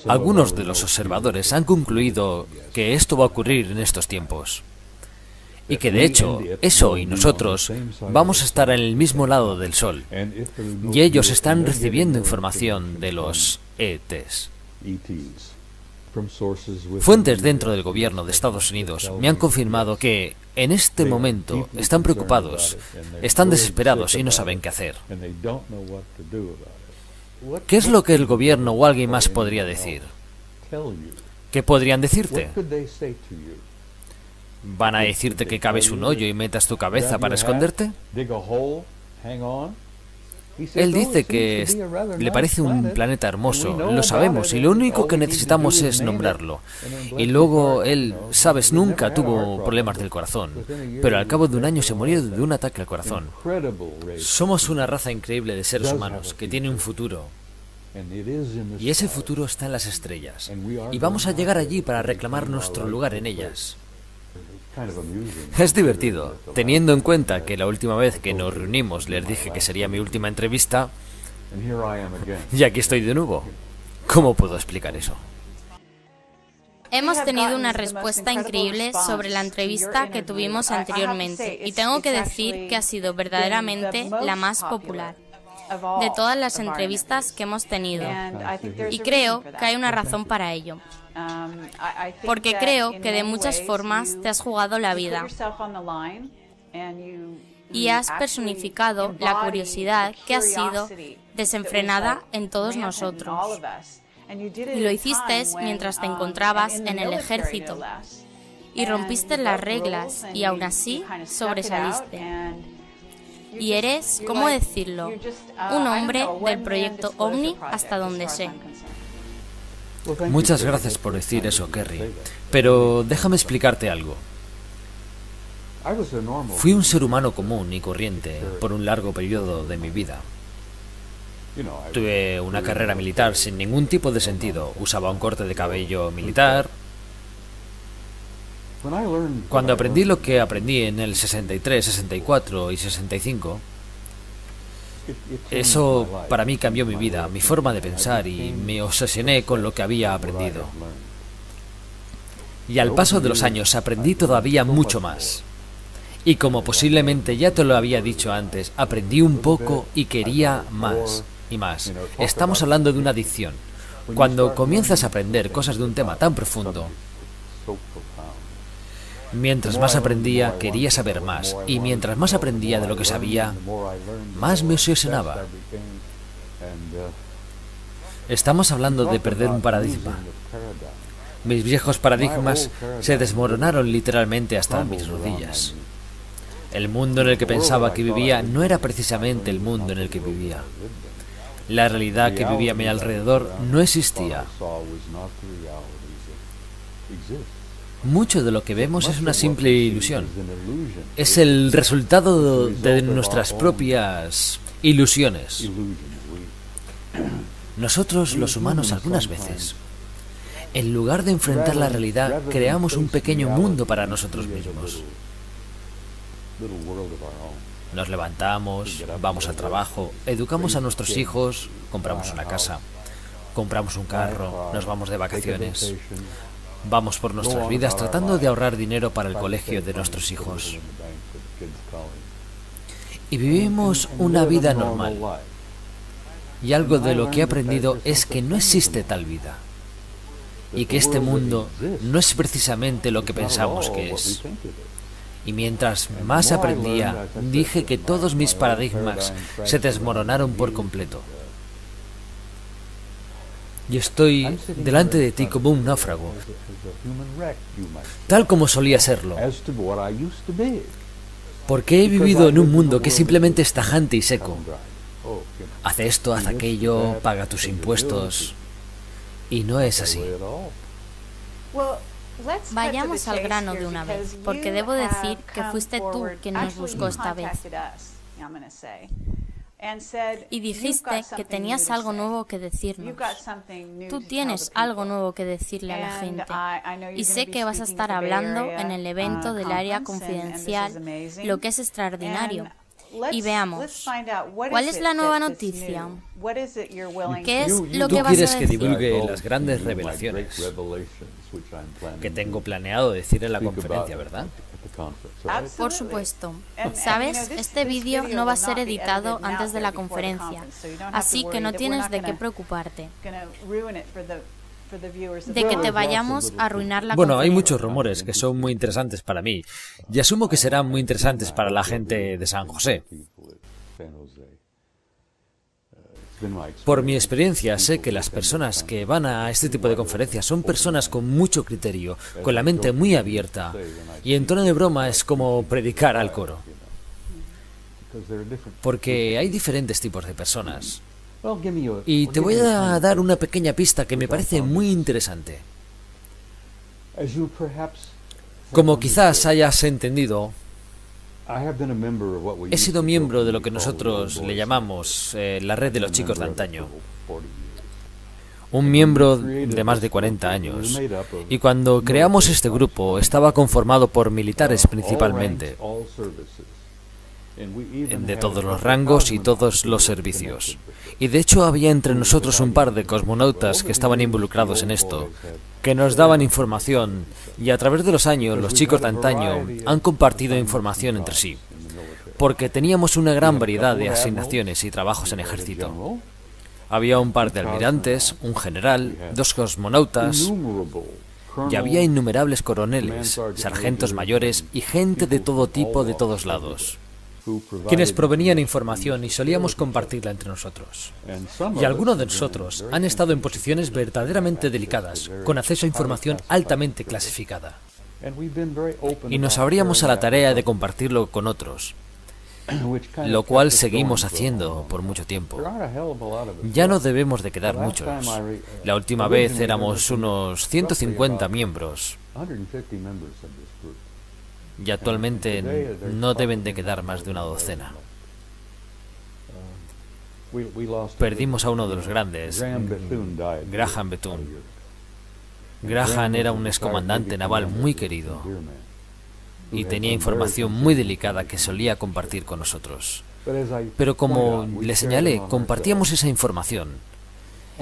Algunos de los observadores han concluido que esto va a ocurrir en estos tiempos. Y que de hecho, eso y nosotros vamos a estar en el mismo lado del Sol. Y ellos están recibiendo información de los ETs. Fuentes dentro del gobierno de Estados Unidos me han confirmado que, en este momento, están preocupados, están desesperados y no saben qué hacer. ¿Qué es lo que el gobierno o alguien más podría decir? ¿Qué podrían decirte? ¿Van a decirte que caves un hoyo y metas tu cabeza para esconderte? Él dice que le parece un planeta hermoso, lo sabemos, y lo único que necesitamos es nombrarlo. Y luego él, sabes, nunca tuvo problemas del corazón, pero al cabo de un año se murió de un ataque al corazón. Somos una raza increíble de seres humanos que tiene un futuro. Y ese futuro está en las estrellas. Y vamos a llegar allí para reclamar nuestro lugar en ellas. Es divertido, teniendo en cuenta que la última vez que nos reunimos les dije que sería mi última entrevista, y aquí estoy de nuevo. ¿Cómo puedo explicar eso? Hemos tenido una respuesta increíble sobre la entrevista que tuvimos anteriormente, y tengo que decir que ha sido verdaderamente la más popular de todas las entrevistas que hemos tenido. Y creo que hay una razón para ello. Porque creo que de muchas formas te has jugado la vida y has personificado la curiosidad que ha sido desenfrenada en todos nosotros. Y lo hiciste mientras te encontrabas en el ejército y rompiste las reglas y aún así sobresaliste. Y eres, ¿cómo decirlo?, un hombre del proyecto OVNI hasta donde sé. Muchas gracias por decir eso, Kerry. Pero déjame explicarte algo. Fui un ser humano común y corriente por un largo periodo de mi vida. Tuve una carrera militar sin ningún tipo de sentido. Usaba un corte de cabello militar. Cuando aprendí lo que aprendí en el 63, 64 y 65, eso para mí cambió mi vida, mi forma de pensar, y me obsesioné con lo que había aprendido. Y al paso de los años aprendí todavía mucho más. Y como posiblemente ya te lo había dicho antes, aprendí un poco y quería más y más. Estamos hablando de una adicción. Cuando comienzas a aprender cosas de un tema tan profundo, mientras más aprendía, quería saber más, y mientras más aprendía de lo que sabía, más me obsesionaba. Estamos hablando de perder un paradigma. Mis viejos paradigmas se desmoronaron literalmente hasta mis rodillas. El mundo en el que pensaba que vivía no era precisamente el mundo en el que vivía. La realidad que vivía a mi alrededor no existía. Mucho de lo que vemos es una simple ilusión. Es el resultado de nuestras propias ilusiones. Nosotros, los humanos, algunas veces, en lugar de enfrentar la realidad, creamos un pequeño mundo para nosotros mismos. Nos levantamos, vamos al trabajo, educamos a nuestros hijos, compramos una casa, compramos un carro, nos vamos de vacaciones. Vamos por nuestras vidas tratando de ahorrar dinero para el colegio de nuestros hijos. Y vivimos una vida normal. Y algo de lo que he aprendido es que no existe tal vida. Y que este mundo no es precisamente lo que pensamos que es. Y mientras más aprendía, dije que todos mis paradigmas se desmoronaron por completo. Y estoy delante de ti como un náufrago, tal como solía serlo, porque he vivido en un mundo que simplemente es tajante y seco. Haz esto, haz aquello, paga tus impuestos, y no es así. Vayamos al grano de una vez, porque debo decir que fuiste tú quien nos buscó esta vez. Y dijiste que tenías algo nuevo que decirnos. Tú tienes algo nuevo que decirle a la gente. Y sé que vas a estar hablando en el evento del área confidencial, lo que es extraordinario. y veamos, ¿cuál es la nueva noticia? ¿Qué es lo Tú que vas a quieres que decir? divulgue las grandes revelaciones que tengo planeado decir en la conferencia, ¿verdad? Por supuesto. Sabes, este vídeo no va a ser editado antes de la conferencia, así que no tienes de qué preocuparte de que te vayamos a arruinar la Bueno, hay conferencia. muchos rumores que son muy interesantes para mí y asumo que serán muy interesantes para la gente de San José. Por mi experiencia, sé que las personas que van a este tipo de conferencias son personas con mucho criterio, con la mente muy abierta, y en tono de broma es como predicar al coro. Porque hay diferentes tipos de personas. Y te voy a dar una pequeña pista que me parece muy interesante. Como quizás hayas entendido, he sido miembro de lo que nosotros le llamamos la red de los chicos de antaño. Un miembro de más de 40 años. Y cuando creamos este grupo, estaba conformado por militares principalmente, de todos los rangos y todos los servicios. Y de hecho había entre nosotros un par de cosmonautas que estaban involucrados en esto, que nos daban información, y a través de los años los chicos de antaño han compartido información entre sí, porque teníamos una gran variedad de asignaciones y trabajos en ejército. Había un par de almirantes, un general, 2 cosmonautas, y había innumerables coroneles, sargentos mayores y gente de todo tipo de todos lados, quienes provenían información y solíamos compartirla entre nosotros. Y algunos de nosotros han estado en posiciones verdaderamente delicadas, con acceso a información altamente clasificada. Y nos abríamos a la tarea de compartirlo con otros, lo cual seguimos haciendo por mucho tiempo. Ya no debemos de quedar muchos. La última vez éramos unos 150 miembros. Y actualmente no deben de quedar más de una docena. Perdimos a uno de los grandes, Graham Bethune. Graham era un excomandante naval muy querido y tenía información muy delicada que solía compartir con nosotros. Pero como le señalé, compartíamos esa información.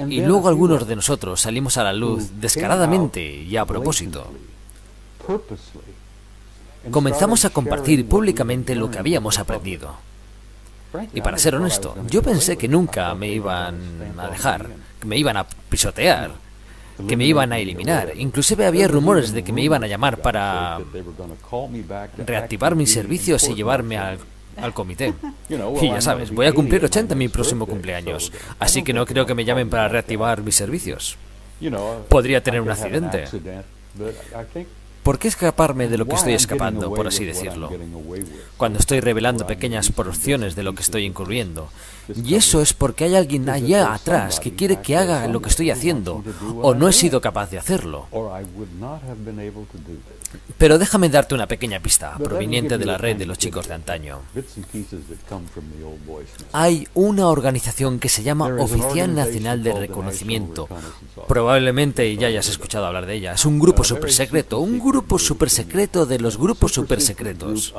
Y luego algunos de nosotros salimos a la luz descaradamente y a propósito. Comenzamos a compartir públicamente lo que habíamos aprendido. Y para ser honesto, yo pensé que nunca me iban a dejar, que me iban a pisotear, que me iban a eliminar. Inclusive había rumores de que me iban a llamar para reactivar mis servicios y llevarme al comité. Y ya sabes, voy a cumplir 80 en mi próximo cumpleaños, así que no creo que me llamen para reactivar mis servicios. Podría tener un accidente. ¿Por qué escaparme de lo que estoy escapando, por así decirlo, cuando estoy revelando pequeñas porciones de lo que estoy incurriendo? Y eso es porque hay alguien allá atrás que quiere que haga lo que estoy haciendo, o no he sido capaz de hacerlo. Pero déjame darte una pequeña pista, proveniente de la red de los chicos de antaño. Hay una organización que se llama Oficial Nacional de Reconocimiento. Probablemente ya hayas escuchado hablar de ella. Es un grupo supersecreto, de los grupos supersecretos.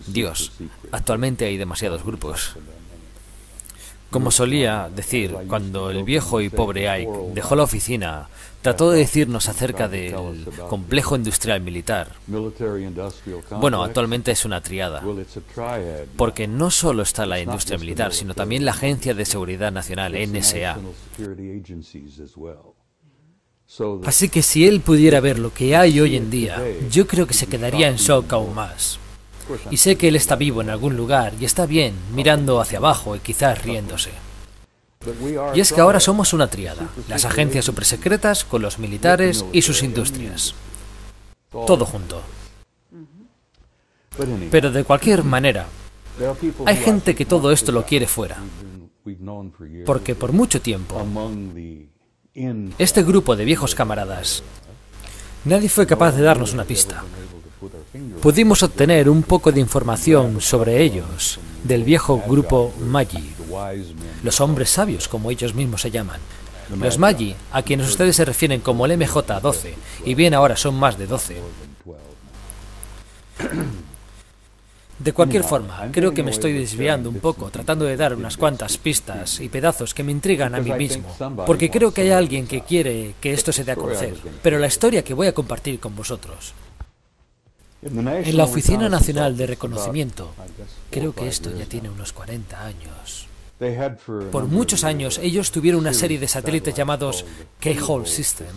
Dios, actualmente hay demasiados grupos. Como solía decir, cuando el viejo y pobre Ike dejó la oficina, trató de decirnos acerca del complejo industrial militar. Bueno, actualmente es una triada, porque no solo está la industria militar, sino también la Agencia de Seguridad Nacional, NSA. Así que si él pudiera ver lo que hay hoy en día, yo creo que se quedaría en shock aún más. Y sé que él está vivo en algún lugar y está bien, mirando hacia abajo y quizás riéndose. Y es que ahora somos una tríada, las agencias supersecretas con los militares y sus industrias. Todo junto. Pero de cualquier manera, hay gente que todo esto lo quiere fuera. Porque por mucho tiempo, este grupo de viejos camaradas, nadie fue capaz de darnos una pista. Pudimos obtener un poco de información sobre ellos del viejo grupo Magi, los hombres sabios, como ellos mismos se llaman. Los Magi, a quienes ustedes se refieren como el MJ-12, y bien ahora son más de 12. De cualquier forma, creo que me estoy desviando un poco, tratando de dar unas cuantas pistas y pedazos que me intrigan a mí mismo, porque creo que hay alguien que quiere que esto se dé a conocer. Pero la historia que voy a compartir con vosotros. En la Oficina Nacional de Reconocimiento, creo que esto ya tiene unos 40 años. Por muchos años, ellos tuvieron una serie de satélites llamados Keyhole System.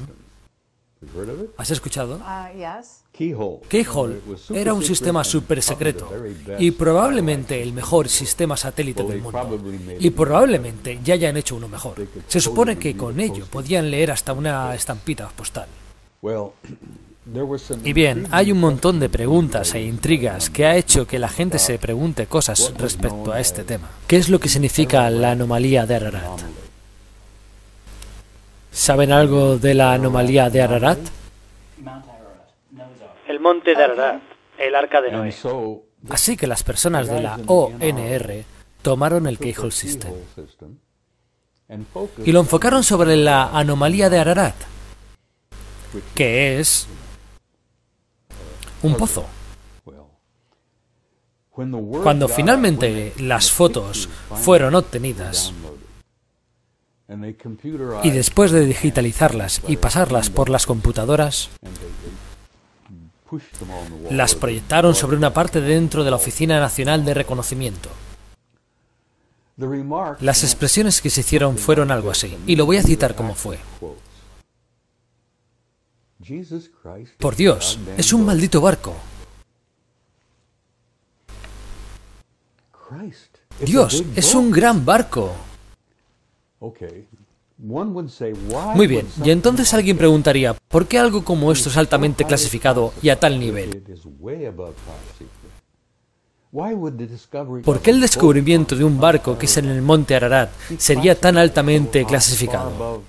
¿Has escuchado? Keyhole era un sistema súper secreto y probablemente el mejor sistema satélite del mundo. Y probablemente ya hayan hecho uno mejor. Se supone que con ello podían leer hasta una estampita postal. Y bien, hay un montón de preguntas e intrigas que ha hecho que la gente se pregunte cosas respecto a este tema. ¿Qué es lo que significa la anomalía de Ararat? ¿Saben algo de la anomalía de Ararat? El monte de Ararat, el arca de Noé. Así que las personas de la ONR tomaron el Keyhole System y lo enfocaron sobre la anomalía de Ararat, que es un pozo. Cuando finalmente las fotos fueron obtenidas y después de digitalizarlas y pasarlas por las computadoras, las proyectaron sobre una parte dentro de la Oficina Nacional de Reconocimiento. Las expresiones que se hicieron fueron algo así, y lo voy a citar como fue. Por Dios, es un maldito barco. Dios, es un gran barco. Muy bien, y entonces alguien preguntaría, ¿por qué algo como esto es altamente clasificado y a tal nivel? ¿Por qué el descubrimiento de un barco que es en el monte Ararat sería tan altamente clasificado?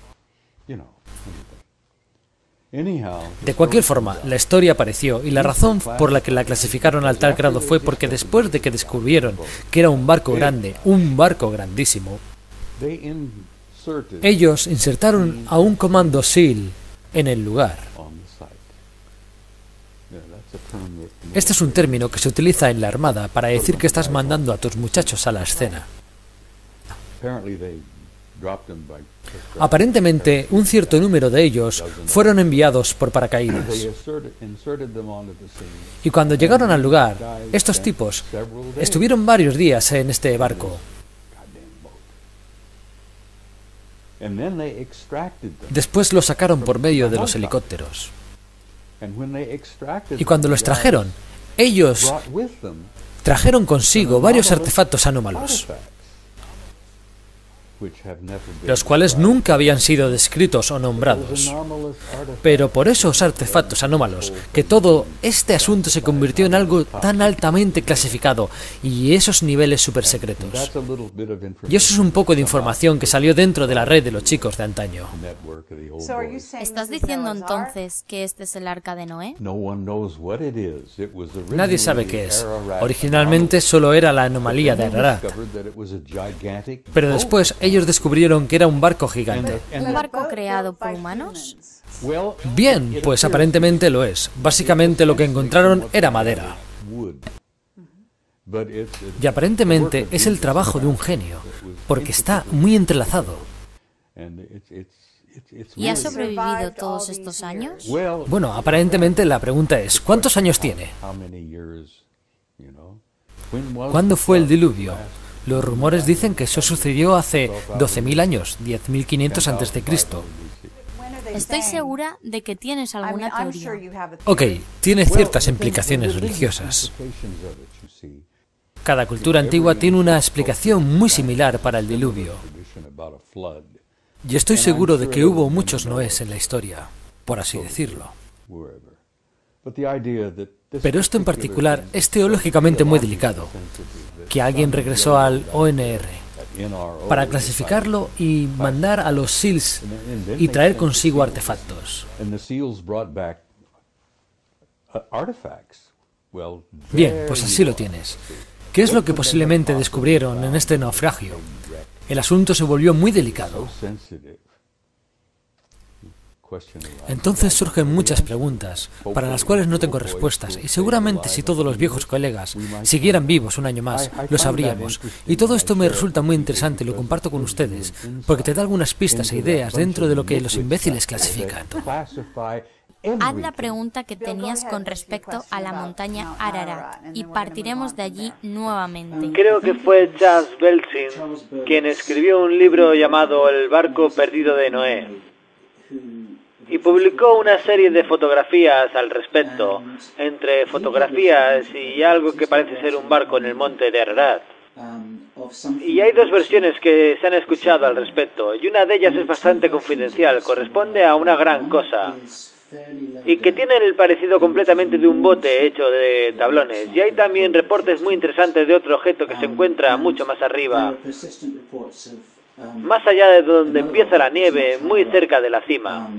De cualquier forma, la historia apareció y la razón por la que la clasificaron al tal grado fue porque después de que descubrieron que era un barco grande, un barco grandísimo, ellos insertaron a un comando SEAL en el lugar. Este es un término que se utiliza en la Armada para decir que estás mandando a tus muchachos a la escena. Aparentemente, un cierto número de ellos fueron enviados por paracaídas. Y cuando llegaron al lugar, estos tipos estuvieron varios días en este barco. Después lo sacaron por medio de los helicópteros. Y cuando lo extrajeron, ellos trajeron consigo varios artefactos anómalos, los cuales nunca habían sido descritos o nombrados. Pero por esos artefactos anómalos, que todo este asunto se convirtió en algo tan altamente clasificado y esos niveles super secretos. Y eso es un poco de información que salió dentro de la red de los chicos de antaño. ¿Estás diciendo entonces que este es el arca de Noé? Nadie sabe qué es. Originalmente solo era la anomalía de Ararat. Pero después ellos descubrieron que era un barco gigante. ¿Un barco creado por humanos? Bien, pues aparentemente lo es. Básicamente lo que encontraron era madera. Y aparentemente es el trabajo de un genio, porque está muy entrelazado. ¿Y ha sobrevivido todos estos años? Bueno, aparentemente la pregunta es, ¿cuántos años tiene? ¿Cuándo fue el diluvio? Los rumores dicen que eso sucedió hace 12.000 años, 10.500 a.C. Estoy segura de que tienes alguna teoría. Ok, tiene ciertas implicaciones religiosas. Cada cultura antigua tiene una explicación muy similar para el diluvio. Y estoy seguro de que hubo muchos Noés en la historia, por así decirlo. Pero esto en particular es teológicamente muy delicado, que alguien regresó al ONR para clasificarlo y mandar a los SEALs y traer consigo artefactos. Bien, pues así lo tienes. ¿Qué es lo que posiblemente descubrieron en este naufragio? El asunto se volvió muy delicado. Entonces surgen muchas preguntas, para las cuales no tengo respuestas, y seguramente si todos los viejos colegas siguieran vivos un año más, lo sabríamos. Y todo esto me resulta muy interesante y lo comparto con ustedes, porque te da algunas pistas e ideas dentro de lo que los imbéciles clasifican. Haz la pregunta que tenías con respecto a la montaña Ararat y partiremos de allí nuevamente. Creo que fue Charles Belsin quien escribió un libro llamado El barco perdido de Noé y publicó una serie de fotografías al respecto, entre fotografías y algo que parece ser un barco en el monte de Ararat. Y hay dos versiones que se han escuchado al respecto, y una de ellas es bastante confidencial, corresponde a una gran cosa, y que tiene el parecido completamente de un bote hecho de tablones. Y hay también reportes muy interesantes de otro objeto que se encuentra mucho más arriba, más allá de donde empieza la nieve, muy cerca de la cima.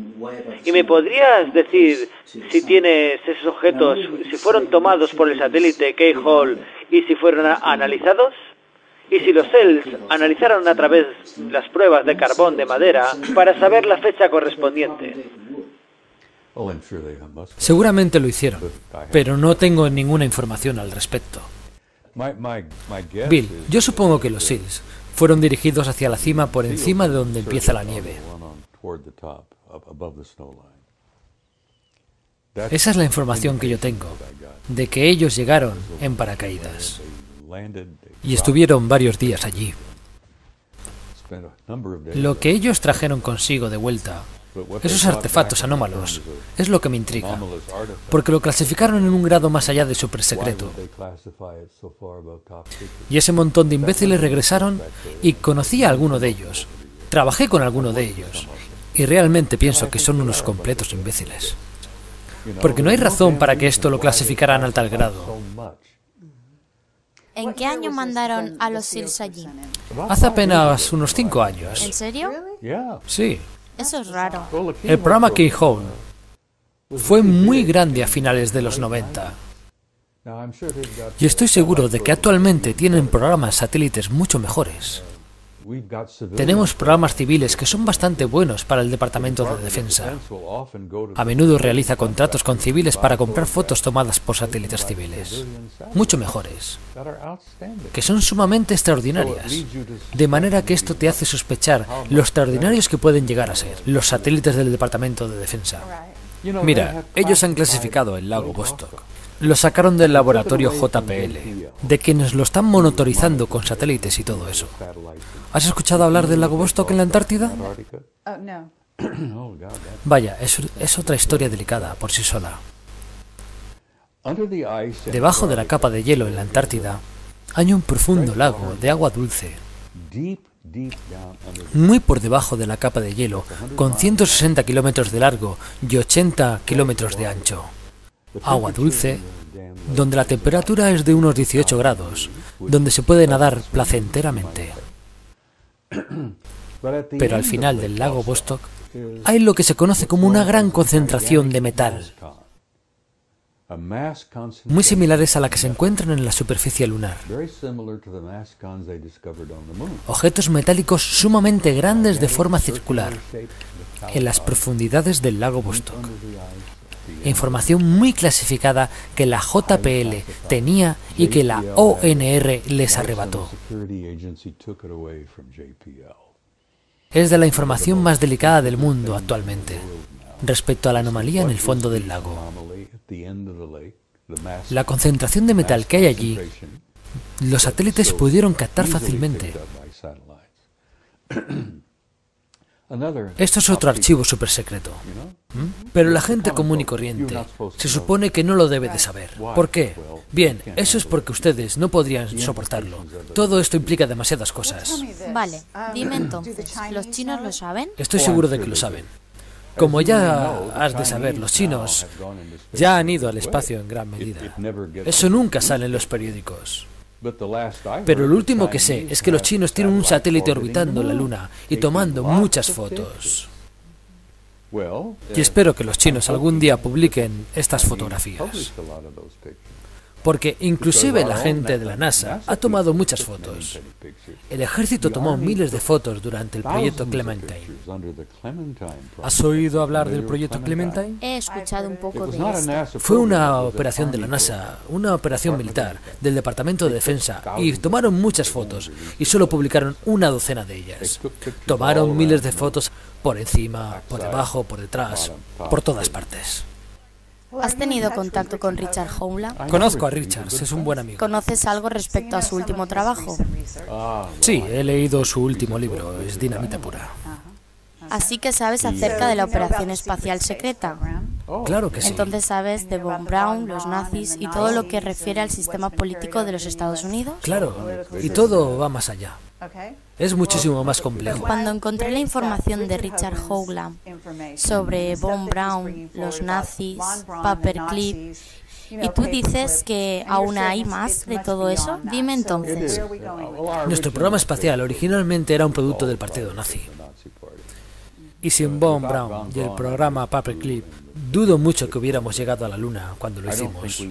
¿Y me podrías decir si tienes esos objetos, si fueron tomados por el satélite Keyhole y si fueron analizados? Y si los CELS analizaron a través de las pruebas de carbón de madera para saber la fecha correspondiente. Seguramente lo hicieron, pero no tengo ninguna información al respecto. Bill, yo supongo que los SEALs fueron dirigidos hacia la cima por encima de donde empieza la nieve. Esa es la información que yo tengo, de que ellos llegaron en paracaídas y estuvieron varios días allí. Lo que ellos trajeron consigo de vuelta, esos artefactos anómalos, es lo que me intriga, porque lo clasificaron en un grado más allá de supersecreto. Y ese montón de imbéciles regresaron y conocí a alguno de ellos, trabajé con alguno de ellos, y realmente pienso que son unos completos imbéciles. Porque no hay razón para que esto lo clasificaran a tal grado. ¿En qué año mandaron a los SEALs allí? Hace apenas unos 5 años. ¿En serio? Sí. Eso es raro. El programa Keyhole fue muy grande a finales de los 90. Y estoy seguro de que actualmente tienen programas satélites mucho mejores. Tenemos programas civiles que son bastante buenos para el Departamento de Defensa. A menudo realiza contratos con civiles para comprar fotos tomadas por satélites civiles, mucho mejores, que son sumamente extraordinarias, de manera que esto te hace sospechar lo extraordinarios que pueden llegar a ser los satélites del Departamento de Defensa. Mira, ellos han clasificado el lago Vostok. Lo sacaron del laboratorio JPL, de quienes lo están monitorizando con satélites y todo eso. ¿Has escuchado hablar del lago Vostok en la Antártida? Vaya, es otra historia delicada por sí sola. Debajo de la capa de hielo en la Antártida hay un profundo lago de agua dulce, muy por debajo de la capa de hielo, con 160 kilómetros de largo y 80 kilómetros de ancho. Agua dulce, donde la temperatura es de unos 18 grados, donde se puede nadar placenteramente. Pero al final del lago Vostok hay lo que se conoce como una gran concentración de metal, muy similares a la que se encuentran en la superficie lunar. Objetos metálicos sumamente grandes de forma circular, en las profundidades del lago Vostok. Información muy clasificada que la JPL tenía y que la ONR les arrebató. Es de la información más delicada del mundo actualmente, respecto a la anomalía en el fondo del lago. La concentración de metal que hay allí, los satélites pudieron captar fácilmente. Esto es otro archivo supersecreto. Pero la gente común y corriente se supone que no lo debe de saber. ¿Por qué? Bien, eso es porque ustedes no podrían soportarlo. Todo esto implica demasiadas cosas. Vale, dime entonces, ¿los chinos lo saben? Estoy seguro de que lo saben. Como ya has de saber, los chinos ya han ido al espacio en gran medida. Eso nunca sale en los periódicos. Pero lo último que sé es que los chinos tienen un satélite orbitando la Luna y tomando muchas fotos. Y espero que los chinos algún día publiquen estas fotografías. Porque inclusive la gente de la NASA ha tomado muchas fotos. El ejército tomó miles de fotos durante el proyecto Clementine. ¿Has oído hablar del proyecto Clementine? He escuchado un poco de esto. Fue una operación de la NASA, una operación militar del Departamento de Defensa, y tomaron muchas fotos y solo publicaron una docena de ellas. Tomaron miles de fotos por encima, por debajo, por detrás, por todas partes. ¿Has tenido contacto con Richard Howland? Conozco a Richards, es un buen amigo. ¿Conoces algo respecto a su último trabajo? Sí, he leído su último libro, es dinamita pura. Así que sabes acerca de la operación espacial secreta. Claro que sí. Entonces sabes de Von Braun, los nazis y todo lo que refiere al sistema político de los Estados Unidos. Claro, y todo va más allá. Es muchísimo más complejo. Cuando encontré la información de Richard Howland sobre Von Braun, los nazis, Paperclip, y tú dices que aún hay más de todo eso, dime entonces. Nuestro programa espacial originalmente era un producto del partido nazi. Y sin Von Braun y el programa Paperclip, dudo mucho que hubiéramos llegado a la Luna cuando lo hicimos.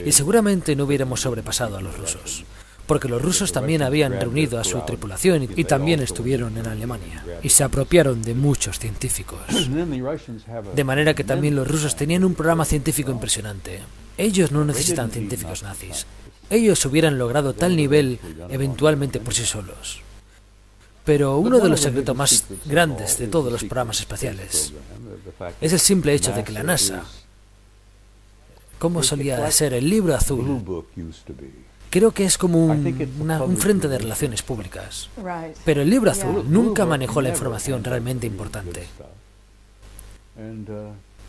Y seguramente no hubiéramos sobrepasado a los rusos, porque los rusos también habían reunido a su tripulación y también estuvieron en Alemania, y se apropiaron de muchos científicos. De manera que también los rusos tenían un programa científico impresionante. Ellos no necesitan científicos nazis. Ellos hubieran logrado tal nivel eventualmente por sí solos. Pero uno de los secretos más grandes de todos los programas espaciales es el simple hecho de que la NASA, como solía ser el libro azul, creo que es como un frente de relaciones públicas. Pero el libro azul nunca manejó la información realmente importante.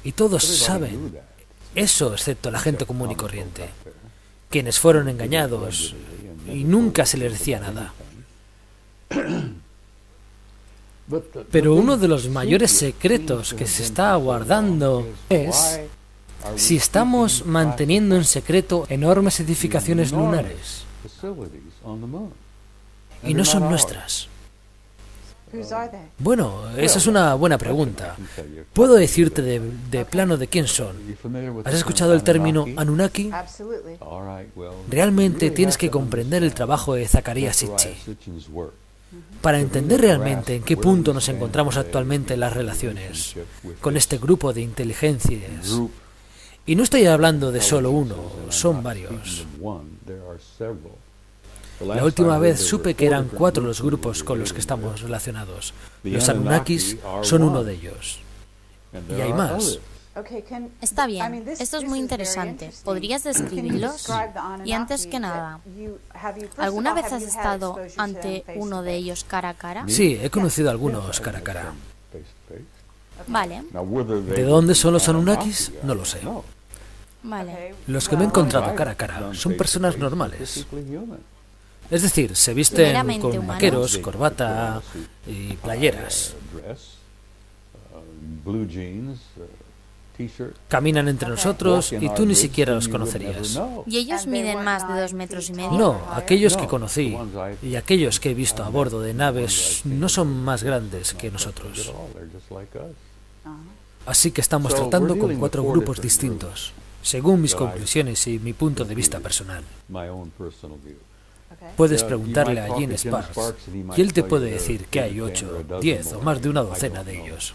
Y todos saben eso, excepto la gente común y corriente, quienes fueron engañados y nunca se les decía nada. Pero uno de los mayores secretos que se está guardando es si estamos manteniendo en secreto enormes edificaciones lunares. Y no son nuestras. Bueno, esa es una buena pregunta. Puedo decirte de plano de quién son. ¿Has escuchado el término Anunnaki? Realmente tienes que comprender el trabajo de Zecharia Sitchin para entender realmente en qué punto nos encontramos actualmente en las relaciones con este grupo de inteligencias. Y no estoy hablando de solo uno, son varios. La última vez supe que eran 4 los grupos con los que estamos relacionados. Los Anunnakis son uno de ellos. Y hay más. Está bien, esto es muy interesante. ¿Podrías describirlos? Y antes que nada, ¿alguna vez has estado ante uno de ellos cara a cara? Sí, he conocido a algunos cara a cara. Vale. ¿De dónde son los Anunnakis? No lo sé. Vale. Los que me he encontrado cara a cara son personas normales. Es decir, se visten Meramente con humanos. vaqueros, corbata y playeras. Caminan entre nosotros y tú ni siquiera los conocerías. ¿Y ellos miden más de 2 metros y medio? No, aquellos que conocí y aquellos que he visto a bordo de naves no son más grandes que nosotros. Así que estamos tratando con 4 grupos distintos, según mis conclusiones y mi punto de vista personal. Puedes preguntarle a Gene Sparks y él te puede decir que hay 8, 10 o más de una docena de ellos.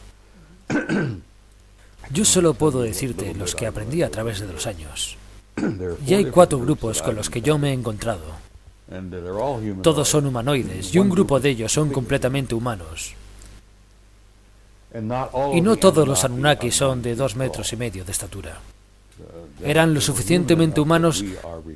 Yo solo puedo decirte los que aprendí a través de los años. Y hay 4 grupos con los que yo me he encontrado. Todos son humanoides y un grupo de ellos son completamente humanos. Y no todos los Anunnaki son de 2 metros y medio de estatura. Eran lo suficientemente humanos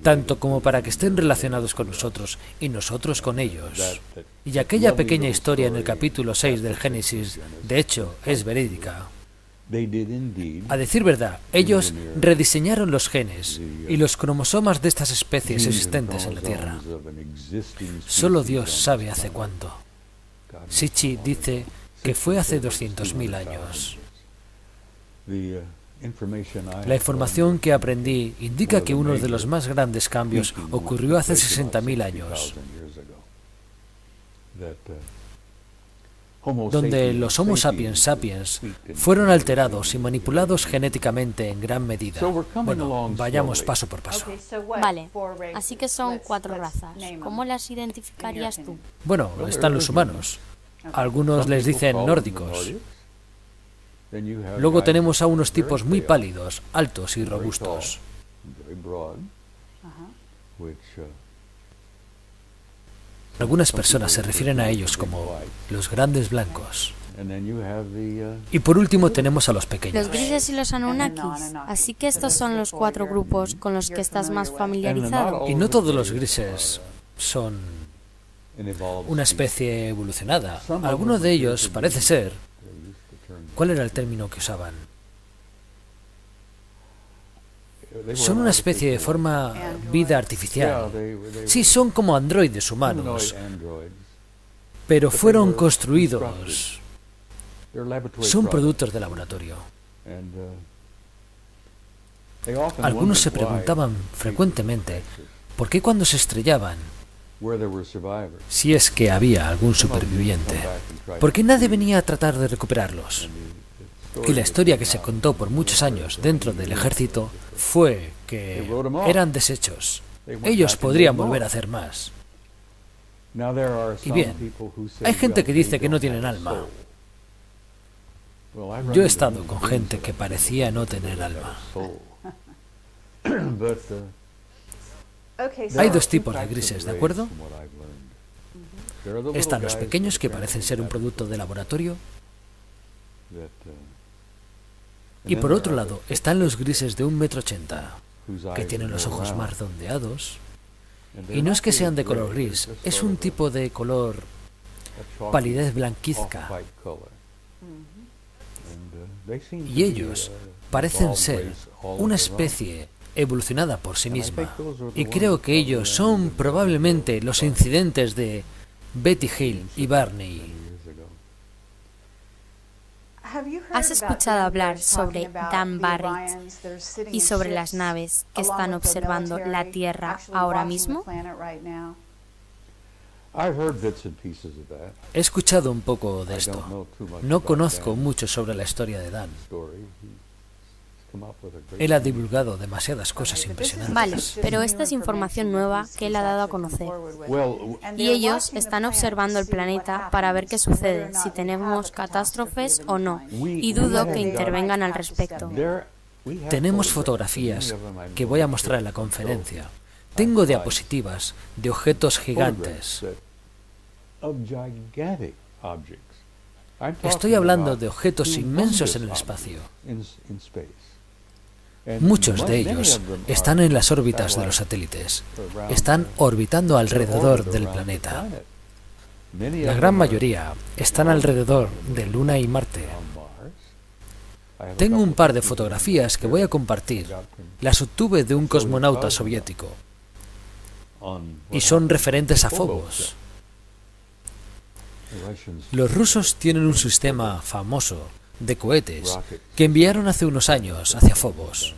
tanto como para que estén relacionados con nosotros y nosotros con ellos. Y aquella pequeña historia en el capítulo 6 del Génesis, de hecho, es verídica. A decir verdad, ellos rediseñaron los genes y los cromosomas de estas especies existentes en la Tierra. Solo Dios sabe hace cuánto. Sitchin dice que fue hace 200.000 años. La información que aprendí indica que uno de los más grandes cambios ocurrió hace 60.000 años. donde los Homo sapiens sapiens fueron alterados y manipulados genéticamente en gran medida. Bueno, vayamos paso por paso. Vale, así que son 4 razas. ¿Cómo las identificarías tú? Bueno, están los humanos. Algunos les dicen nórdicos. Luego tenemos a unos tipos muy pálidos, altos y robustos. Algunas personas se refieren a ellos como los grandes blancos. Y por último tenemos a los pequeños. Los grises y los Anunnakis. Así que estos son los 4 grupos con los que estás más familiarizado. Y no todos los grises son una especie evolucionada. Algunos de ellos parece ser... ¿Cuál era el término que usaban? Son una especie de forma vida artificial. Sí, son como androides humanos, pero fueron construidos. Son productos de laboratorio. Algunos se preguntaban frecuentemente por qué cuando se estrellaban, si es que había algún superviviente, ¿por qué nadie venía a tratar de recuperarlos? Y la historia que se contó por muchos años dentro del ejército fue que eran desechos. Ellos podrían volver a hacer más. Y bien, hay gente que dice que no tienen alma. Yo he estado con gente que parecía no tener alma. Hay 2 tipos de grises, ¿de acuerdo? Están los pequeños, que parecen ser un producto de laboratorio. Y por otro lado, están los grises de 1,80 m, que tienen los ojos más redondeados. Y no es que sean de color gris, es un tipo de color palidez blanquizca. Y ellos parecen ser una especie evolucionada por sí misma. Y creo que ellos son probablemente los incidentes de Betty Hill y Barney. ¿Has escuchado hablar sobre Dan Barrett y sobre las naves que están observando la Tierra ahora mismo? He escuchado un poco de esto. No conozco mucho sobre la historia de Dan. Él ha divulgado demasiadas cosas impresionantes. Vale, pero esta es información nueva que él ha dado a conocer. Y ellos están observando el planeta para ver qué sucede, si tenemos catástrofes o no, y dudo que intervengan al respecto. Tenemos fotografías que voy a mostrar en la conferencia. Tengo diapositivas de objetos gigantes. Estoy hablando de objetos inmensos en el espacio. Muchos de ellos están en las órbitas de los satélites. Están orbitando alrededor del planeta. La gran mayoría están alrededor de Luna y Marte. Tengo un par de fotografías que voy a compartir. Las obtuve de un cosmonauta soviético. Y son referentes a Phobos. Los rusos tienen un sistema famoso de cohetes que enviaron hace unos años hacia Phobos,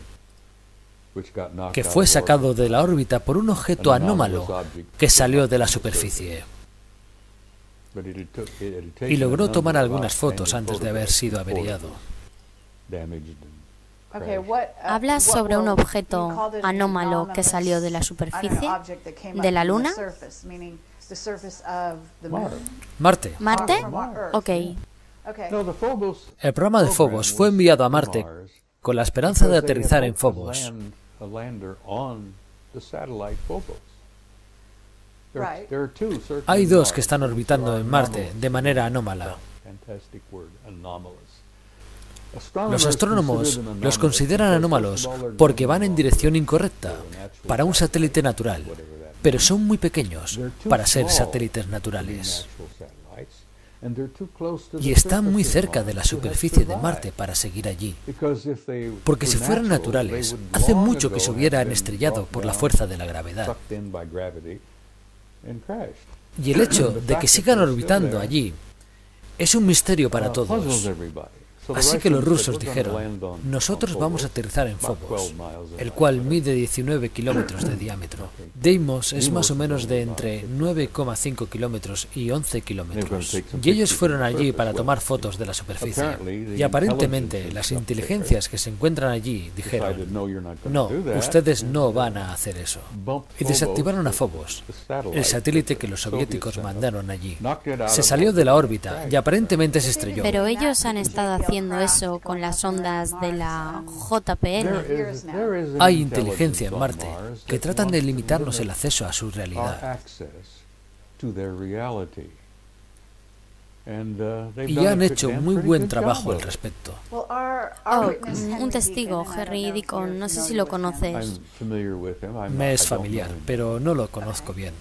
que fue sacado de la órbita por un objeto anómalo que salió de la superficie. Y logró tomar algunas fotos antes de haber sido averiado. ¿Hablas sobre un objeto anómalo que salió de la superficie, de la Luna? Marte. ¿Marte? Ok. El programa de Phobos fue enviado a Marte con la esperanza de aterrizar en Phobos. Hay 2 que están orbitando en Marte de manera anómala. Los astrónomos los consideran anómalos porque van en dirección incorrecta para un satélite natural, pero son muy pequeños para ser satélites naturales. Y están muy cerca de la superficie de Marte para seguir allí. Porque si fueran naturales, hace mucho que se hubieran estrellado por la fuerza de la gravedad. Y el hecho de que sigan orbitando allí es un misterio para todos. Así que los rusos dijeron, nosotros vamos a aterrizar en Phobos, el cual mide 19 kilómetros de diámetro. Deimos es más o menos de entre 9,5 kilómetros y 11 kilómetros. Y ellos fueron allí para tomar fotos de la superficie. Y aparentemente las inteligencias que se encuentran allí dijeron, no, ustedes no van a hacer eso. Y desactivaron a Phobos, el satélite que los soviéticos mandaron allí. Se salió de la órbita y aparentemente se estrelló. Pero ellos han estado haciendo eso con las ondas de la JPL. Hay inteligencia en Marte que tratan de limitarnos el acceso a su realidad. Y han hecho muy buen trabajo al respecto. Un testigo, Henry Deacon, no sé si lo conoces. Me es familiar, pero no lo conozco bien.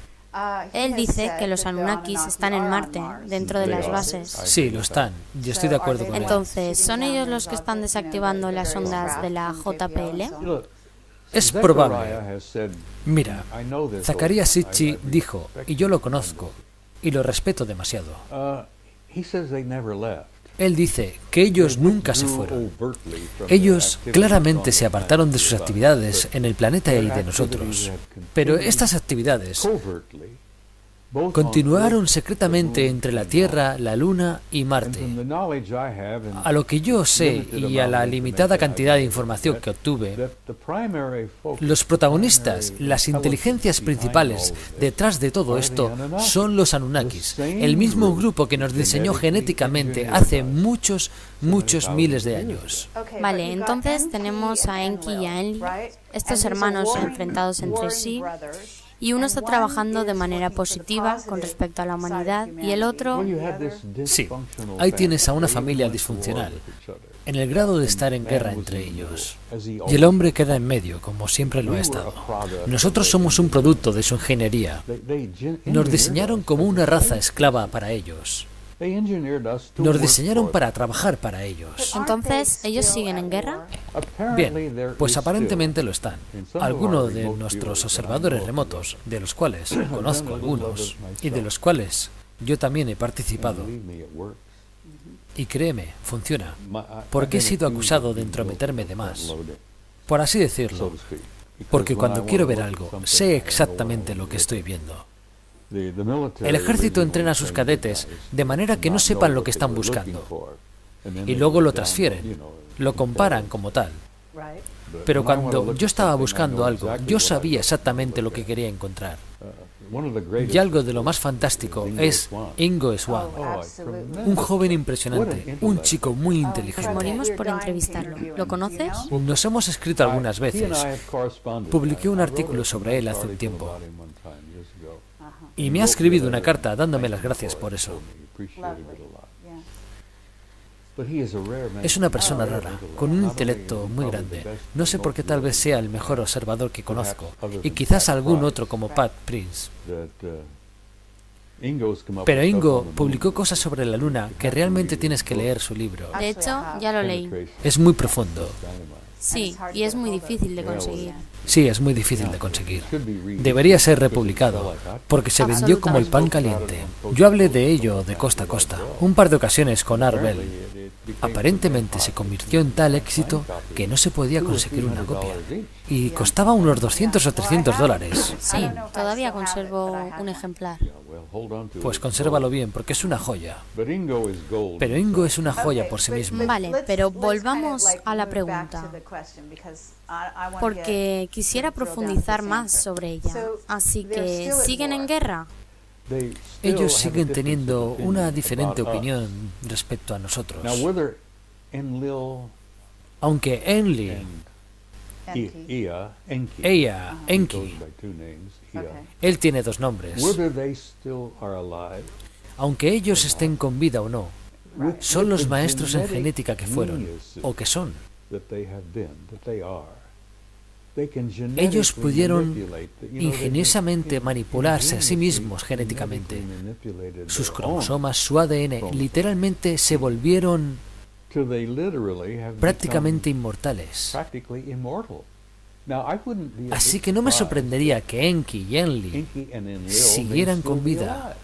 Él dice que los Anunnakis están en Marte, dentro de las bases. Sí, lo están, y estoy de acuerdo con él. Entonces, ¿son ellos los que están desactivando las ondas de la JPL? Es probable. Mira, Zecharia Sitchin dijo, y yo lo conozco, y lo respeto demasiado. Él dice que ellos nunca se fueron. Ellos claramente se apartaron de sus actividades en el planeta y de nosotros. Pero estas actividades continuaron secretamente entre la Tierra, la Luna y Marte. A lo que yo sé y a la limitada cantidad de información que obtuve, los protagonistas, las inteligencias principales detrás de todo esto son los Anunnakis, el mismo grupo que nos diseñó genéticamente hace muchos miles de años. Vale, entonces tenemos a Enki y a Enlil, estos hermanos enfrentados entre sí. Y uno está trabajando de manera positiva con respecto a la humanidad y el otro... Sí, ahí tienes a una familia disfuncional, en el grado de estar en guerra entre ellos. Y el hombre queda en medio, como siempre lo ha estado. Nosotros somos un producto de su ingeniería. Nos diseñaron como una raza esclava para ellos. Nos diseñaron para trabajar para ellos. Entonces, ¿ellos siguen en guerra? Bien, pues aparentemente lo están. Algunos de nuestros observadores remotos, de los cuales conozco algunos, y de los cuales yo también he participado, y créeme, funciona, porque he sido acusado de entrometerme de más, por así decirlo, porque cuando quiero ver algo, sé exactamente lo que estoy viendo. El ejército entrena a sus cadetes de manera que no sepan lo que están buscando y luego lo transfieren, lo comparan como tal. Pero cuando yo estaba buscando algo, yo sabía exactamente lo que quería encontrar. Y algo de lo más fantástico es Ingo Swann, un joven impresionante, un chico muy inteligente. Morimos por entrevistarlo. ¿Lo conoces? Nos hemos escrito algunas veces. Publiqué un artículo sobre él hace un tiempo. Y me ha escribido una carta dándome las gracias por eso. Es una persona rara, con un intelecto muy grande. No sé por qué, tal vez sea el mejor observador que conozco, y quizás algún otro como Pat Prince. Pero Ingo publicó cosas sobre la Luna que realmente tienes que leer su libro. De hecho, ya lo leí. Es muy profundo. Sí, y es muy difícil de conseguir. Sí, es muy difícil de conseguir. Debería ser republicado, porque se vendió como el pan caliente. Yo hablé de ello de costa a costa, un par de ocasiones con Art Bell. Aparentemente se convirtió en tal éxito que no se podía conseguir una copia. Y costaba unos 200 o 300 dólares. Sí, todavía conservo un ejemplar. Pues consérvalo bien, porque es una joya. Pero Ingo es una joya por sí mismo. Vale, pero volvamos a la pregunta, porque quisiera profundizar más sobre ella. Así que, ¿siguen en guerra? Ellos siguen teniendo una diferente opinión respecto a nosotros. Aunque Enlil, Enki, él tiene dos nombres. Aunque ellos estén con vida o no, son los maestros en genética que fueron, o que son. Ellos pudieron ingeniosamente manipularse a sí mismos genéticamente. Sus cromosomas, su ADN, literalmente se volvieron prácticamente inmortales. Así que no me sorprendería que Enki y Enlil siguieran con vida.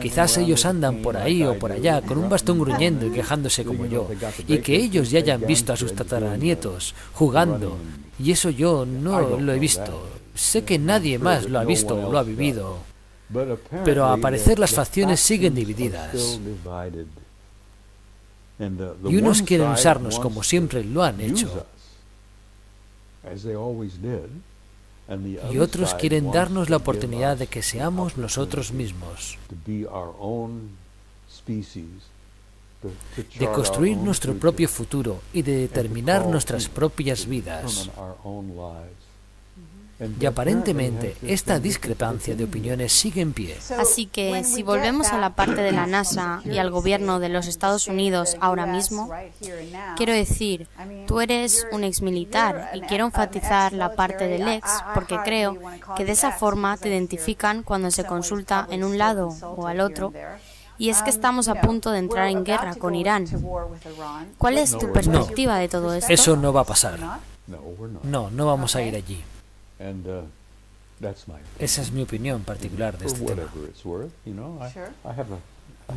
Quizás ellos andan por ahí o por allá con un bastón gruñendo y quejándose como yo, y que ellos ya hayan visto a sus tataranietos jugando, y eso yo no lo he visto. Sé que nadie más lo ha visto o lo ha vivido, pero al parecer las facciones siguen divididas. Y unos quieren usarnos como siempre lo han hecho, y otros quieren darnos la oportunidad de que seamos nosotros mismos, de construir nuestro propio futuro y de determinar nuestras propias vidas. Y aparentemente esta discrepancia de opiniones sigue en pie. Así que si volvemos a la parte de la NASA y al gobierno de los Estados Unidos ahora mismo, quiero decir, tú eres un exmilitar y quiero enfatizar la parte del ex porque creo que de esa forma te identifican cuando se consulta en un lado o al otro. Y es que estamos a punto de entrar en guerra con Irán. ¿Cuál es tu perspectiva de todo esto? Eso no va a pasar. No vamos a ir allí. Esa es mi opinión particular de este tema.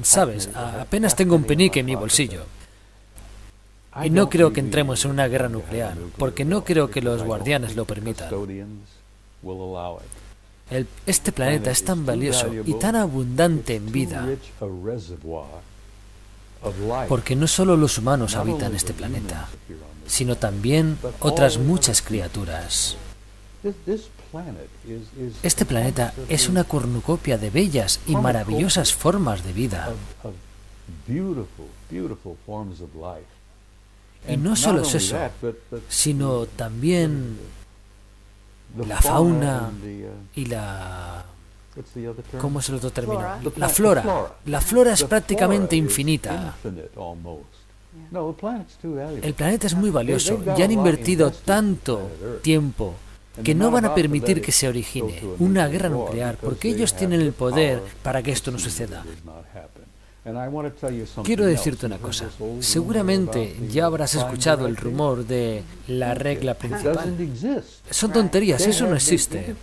Sabes, apenas tengo un penique en mi bolsillo. Y no creo que entremos en una guerra nuclear, porque no creo que los guardianes lo permitan. Este planeta es tan valioso y tan abundante en vida, porque no solo los humanos habitan este planeta, sino también otras muchas criaturas. Este planeta es una cornucopia de bellas y maravillosas formas de vida. Y no solo es eso, sino también la fauna y la... ¿Cómo es el otro término? La flora. La flora es prácticamente infinita. El planeta es muy valioso y han invertido tanto tiempo que no van a permitir que se origine una guerra nuclear porque ellos tienen el poder para que esto no suceda. Quiero decirte una cosa. Seguramente ya habrás escuchado el rumor de la regla principal. Son tonterías, eso no existe.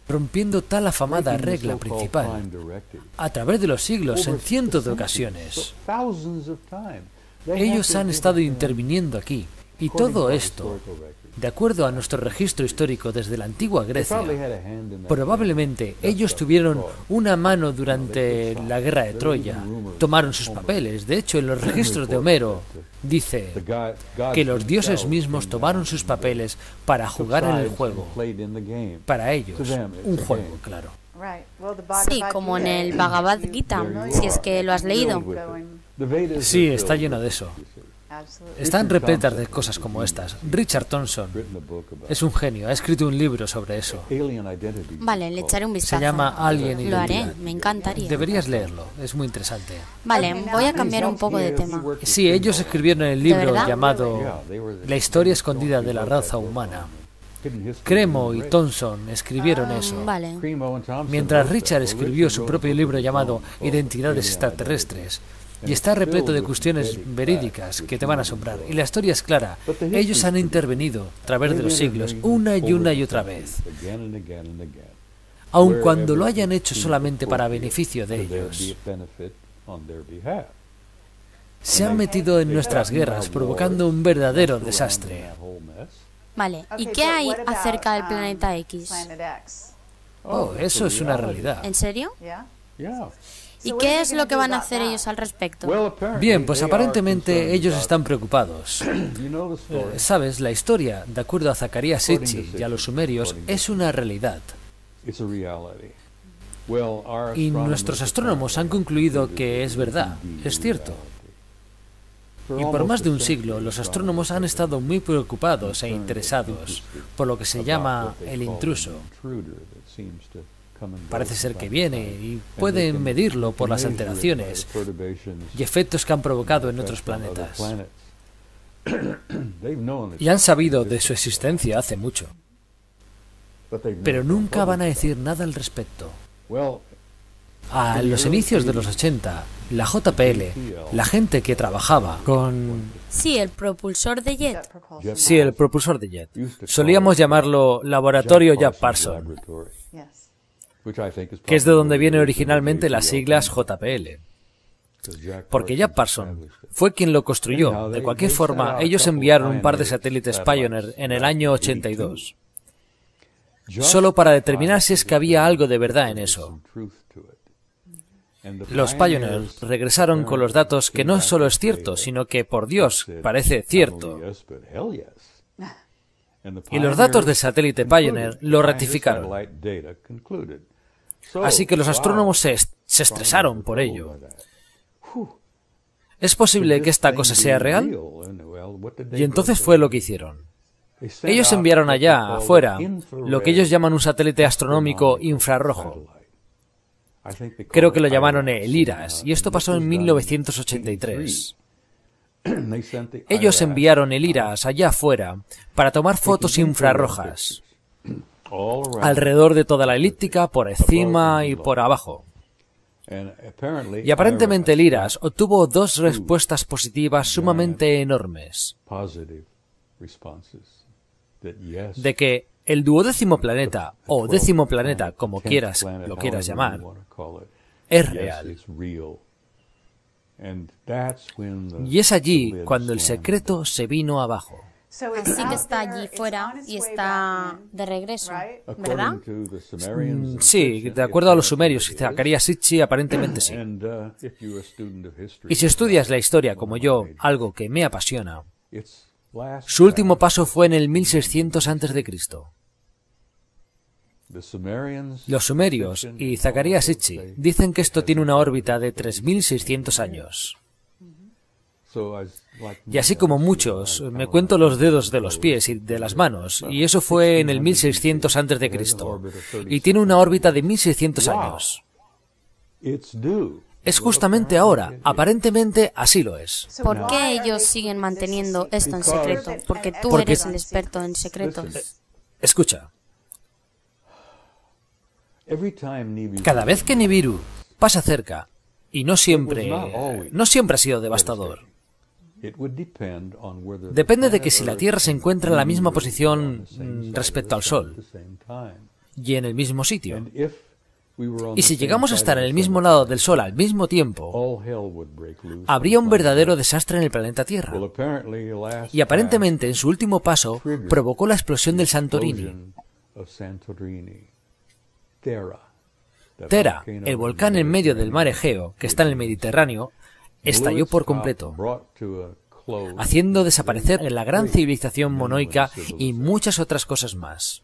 Rompiendo tal afamada regla principal a través de los siglos en cientos de ocasiones. Ellos han estado interviniendo aquí. Y todo esto, de acuerdo a nuestro registro histórico desde la antigua Grecia, probablemente ellos tuvieron una mano durante la guerra de Troya, tomaron sus papeles. De hecho, en los registros de Homero dice que los dioses mismos tomaron sus papeles para jugar en el juego. Para ellos, un juego, claro. Sí, como en el Bhagavad Gita, si es que lo has leído. Sí, está lleno de eso. Están repletas de cosas como estas. Richard Thompson es un genio, ha escrito un libro sobre eso. Vale, le echaré un vistazo. Se llama Alien Identity. Lo haré, me encantaría. Deberías leerlo, es muy interesante. Vale, voy a cambiar un poco de tema. Sí, ellos escribieron el libro llamado La historia escondida de la raza humana. Cremo y Thompson escribieron eso. Vale. Mientras Richard escribió su propio libro llamado Identidades extraterrestres. Y está repleto de cuestiones verídicas que te van a asombrar. Y la historia es clara. Ellos han intervenido a través de los siglos, una y otra vez. Aun cuando lo hayan hecho solamente para beneficio de ellos. Se han metido en nuestras guerras, provocando un verdadero desastre. Vale, ¿y qué hay acerca del planeta X? Oh, eso es una realidad. ¿En serio? ¿Y qué es lo que van a hacer ellos al respecto? Bien, pues aparentemente ellos están preocupados. Sabes, la historia, de acuerdo a Zacarías Sitchin y a los sumerios, es una realidad. Y nuestros astrónomos han concluido que es verdad, es cierto. Y por más de un siglo, los astrónomos han estado muy preocupados e interesados por lo que se llama el intruso. Parece ser que viene y pueden medirlo por las alteraciones y efectos que han provocado en otros planetas. Y han sabido de su existencia hace mucho. Pero nunca van a decir nada al respecto. A los inicios de los 80, la JPL, la gente que trabajaba con... Sí, el propulsor de jet. Sí, el propulsor de jet. Solíamos llamarlo Laboratorio Jack Parsons. que es de donde vienen originalmente las siglas JPL. Porque Jack Parsons fue quien lo construyó. De cualquier forma, ellos enviaron un par de satélites Pioneer en el año 82, solo para determinar si es que había algo de verdad en eso. Los Pioneer regresaron con los datos que no solo es cierto, sino que, por Dios, parece cierto. Y los datos del satélite Pioneer lo ratificaron. Así que los astrónomos se estresaron por ello. ¿Es posible que esta cosa sea real? Y entonces fue lo que hicieron. Ellos enviaron allá, afuera, lo que ellos llaman un satélite astronómico infrarrojo. Creo que lo llamaron el IRAS, y esto pasó en 1983. Ellos enviaron el IRAS allá afuera para tomar fotos infrarrojas, alrededor de toda la elíptica, por encima y por abajo. Y aparentemente el IRAS obtuvo dos respuestas positivas sumamente enormes. De que el 12º planeta, o 10º planeta, como lo quieras llamar, es real. Y es allí cuando el secreto se vino abajo. Así que está allí fuera y está de regreso, ¿verdad? Sí, de acuerdo a los sumerios y Zecharia Sitchin, aparentemente sí. Y si estudias la historia como yo, algo que me apasiona, su último paso fue en el 1600 a.C. Los sumerios y Zecharia Sitchin dicen que esto tiene una órbita de 3600 años. Y así como muchos, me cuento los dedos de los pies y de las manos, y eso fue en el 1600 a.C. Y tiene una órbita de 1600 años. Es justamente ahora, aparentemente así lo es. ¿Por qué ellos siguen manteniendo esto en secreto? Porque tú eres el experto en secretos. Escucha. Cada vez que Nibiru pasa cerca, y no siempre ha sido devastador, depende de que si la Tierra se encuentra en la misma posición respecto al Sol y en el mismo sitio. Y si llegamos a estar en el mismo lado del Sol al mismo tiempo, habría un verdadero desastre en el planeta Tierra. Y aparentemente en su último paso provocó la explosión del Santorini. Thera, el volcán en medio del mar Egeo, que está en el Mediterráneo, estalló por completo, haciendo desaparecer la gran civilización monoica y muchas otras cosas más.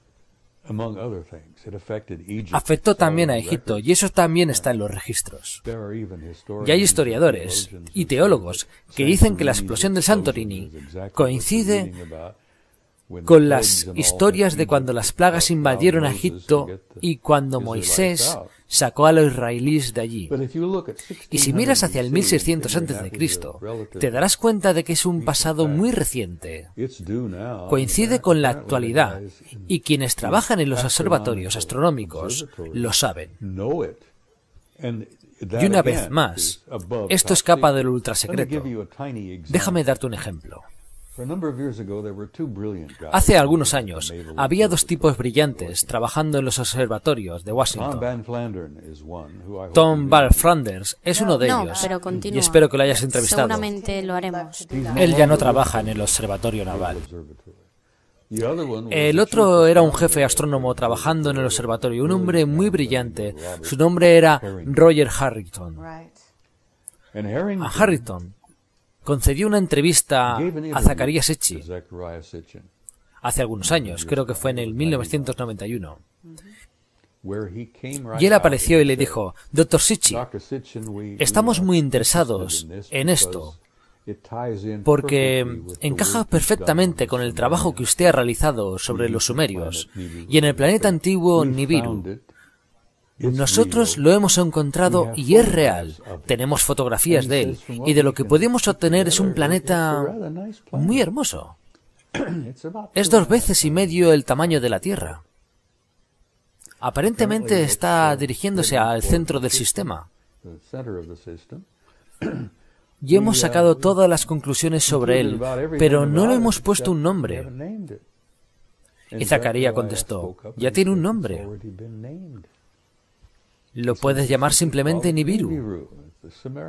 Afectó también a Egipto, y eso también está en los registros. Y hay historiadores y teólogos que dicen que la explosión del Santorini coincide con las historias de cuando las plagas invadieron a Egipto y cuando Moisés sacó a los israelíes de allí. Y si miras hacia el 1600 a.C., te darás cuenta de que es un pasado muy reciente. Coincide con la actualidad, y quienes trabajan en los observatorios astronómicos lo saben. Y una vez más, esto escapa del ultrasecreto. Déjame darte un ejemplo. Hace algunos años había dos tipos brillantes trabajando en los observatorios de Washington. Tom Flanders es uno de ellos, y espero que lo hayas entrevistado. Seguramente lo haremos. Él ya no trabaja en el observatorio naval. El otro era un jefe astrónomo trabajando en el observatorio, un hombre muy brillante. Su nombre era Roger Harrington. A Harrington concedió una entrevista a Zecharia Sitchin hace algunos años, creo que fue en el 1991. Y él apareció y le dijo: Dr. Sitchin, estamos muy interesados en esto, porque encaja perfectamente con el trabajo que usted ha realizado sobre los sumerios y en el planeta antiguo Nibiru. Nosotros lo hemos encontrado y es real. Tenemos fotografías de él, y de lo que podemos obtener es un planeta muy hermoso. Es 2 veces y medio el tamaño de la Tierra. Aparentemente está dirigiéndose al centro del sistema. Y hemos sacado todas las conclusiones sobre él, pero no le hemos puesto un nombre. Y Zecharia contestó: ya tiene un nombre. Lo puedes llamar simplemente Nibiru,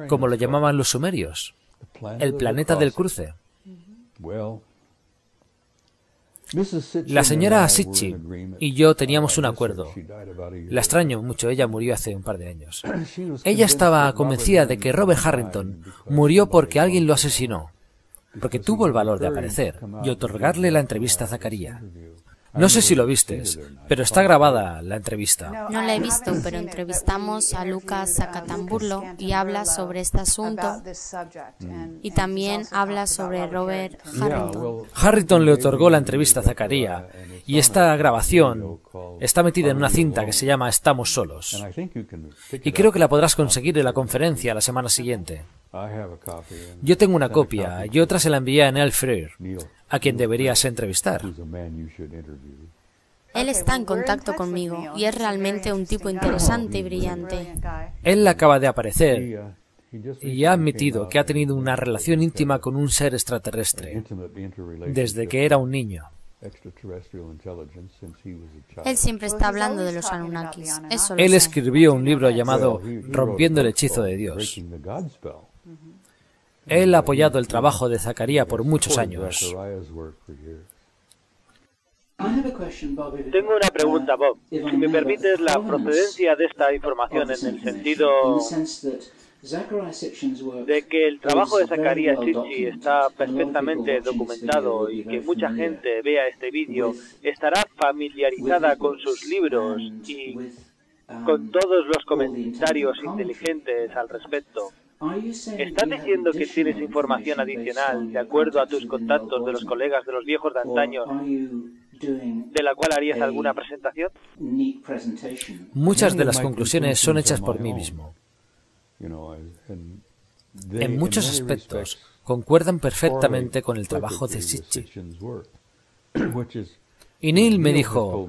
como lo llamaban los sumerios, el planeta del cruce. La señora Sitchin y yo teníamos un acuerdo. La extraño mucho, ella murió hace un par de años. Ella estaba convencida de que Robert Harrington murió porque alguien lo asesinó, porque tuvo el valor de aparecer y otorgarle la entrevista a Zacarías. No sé si lo vistes, pero está grabada la entrevista. No la he visto, pero entrevistamos a Lucas Zacatamburlo y habla sobre este asunto y también habla sobre Robert Harrington. Harrington le otorgó la entrevista a Zacarías y esta grabación está metida en una cinta que se llama Estamos solos. Y creo que la podrás conseguir en la conferencia la semana siguiente. Yo tengo una copia y otra se la envié a Neil Freer, a quien deberías entrevistar. Él está en contacto conmigo y es realmente un tipo interesante y brillante. Él acaba de aparecer y ha admitido que ha tenido una relación íntima con un ser extraterrestre desde que era un niño. Él siempre está hablando de los Anunnakis. Eso lo Él sé. escribió un libro llamado Rompiendo el hechizo de Dios. Él ha apoyado el trabajo de Zacarías por muchos años. Tengo una pregunta, Bob. Si me permites, la procedencia de esta información en el sentido de que el trabajo de Zacarías Sitchin está perfectamente documentado y que mucha gente vea este vídeo estará familiarizada con sus libros y con todos los comentarios inteligentes al respecto. ¿Estás diciendo que tienes información adicional de acuerdo a tus contactos de los colegas de los viejos de antaño, de la cual harías alguna presentación? Muchas de las conclusiones son hechas por mí mismo. En muchos aspectos concuerdan perfectamente con el trabajo de Sitchin. Y Neil me dijo,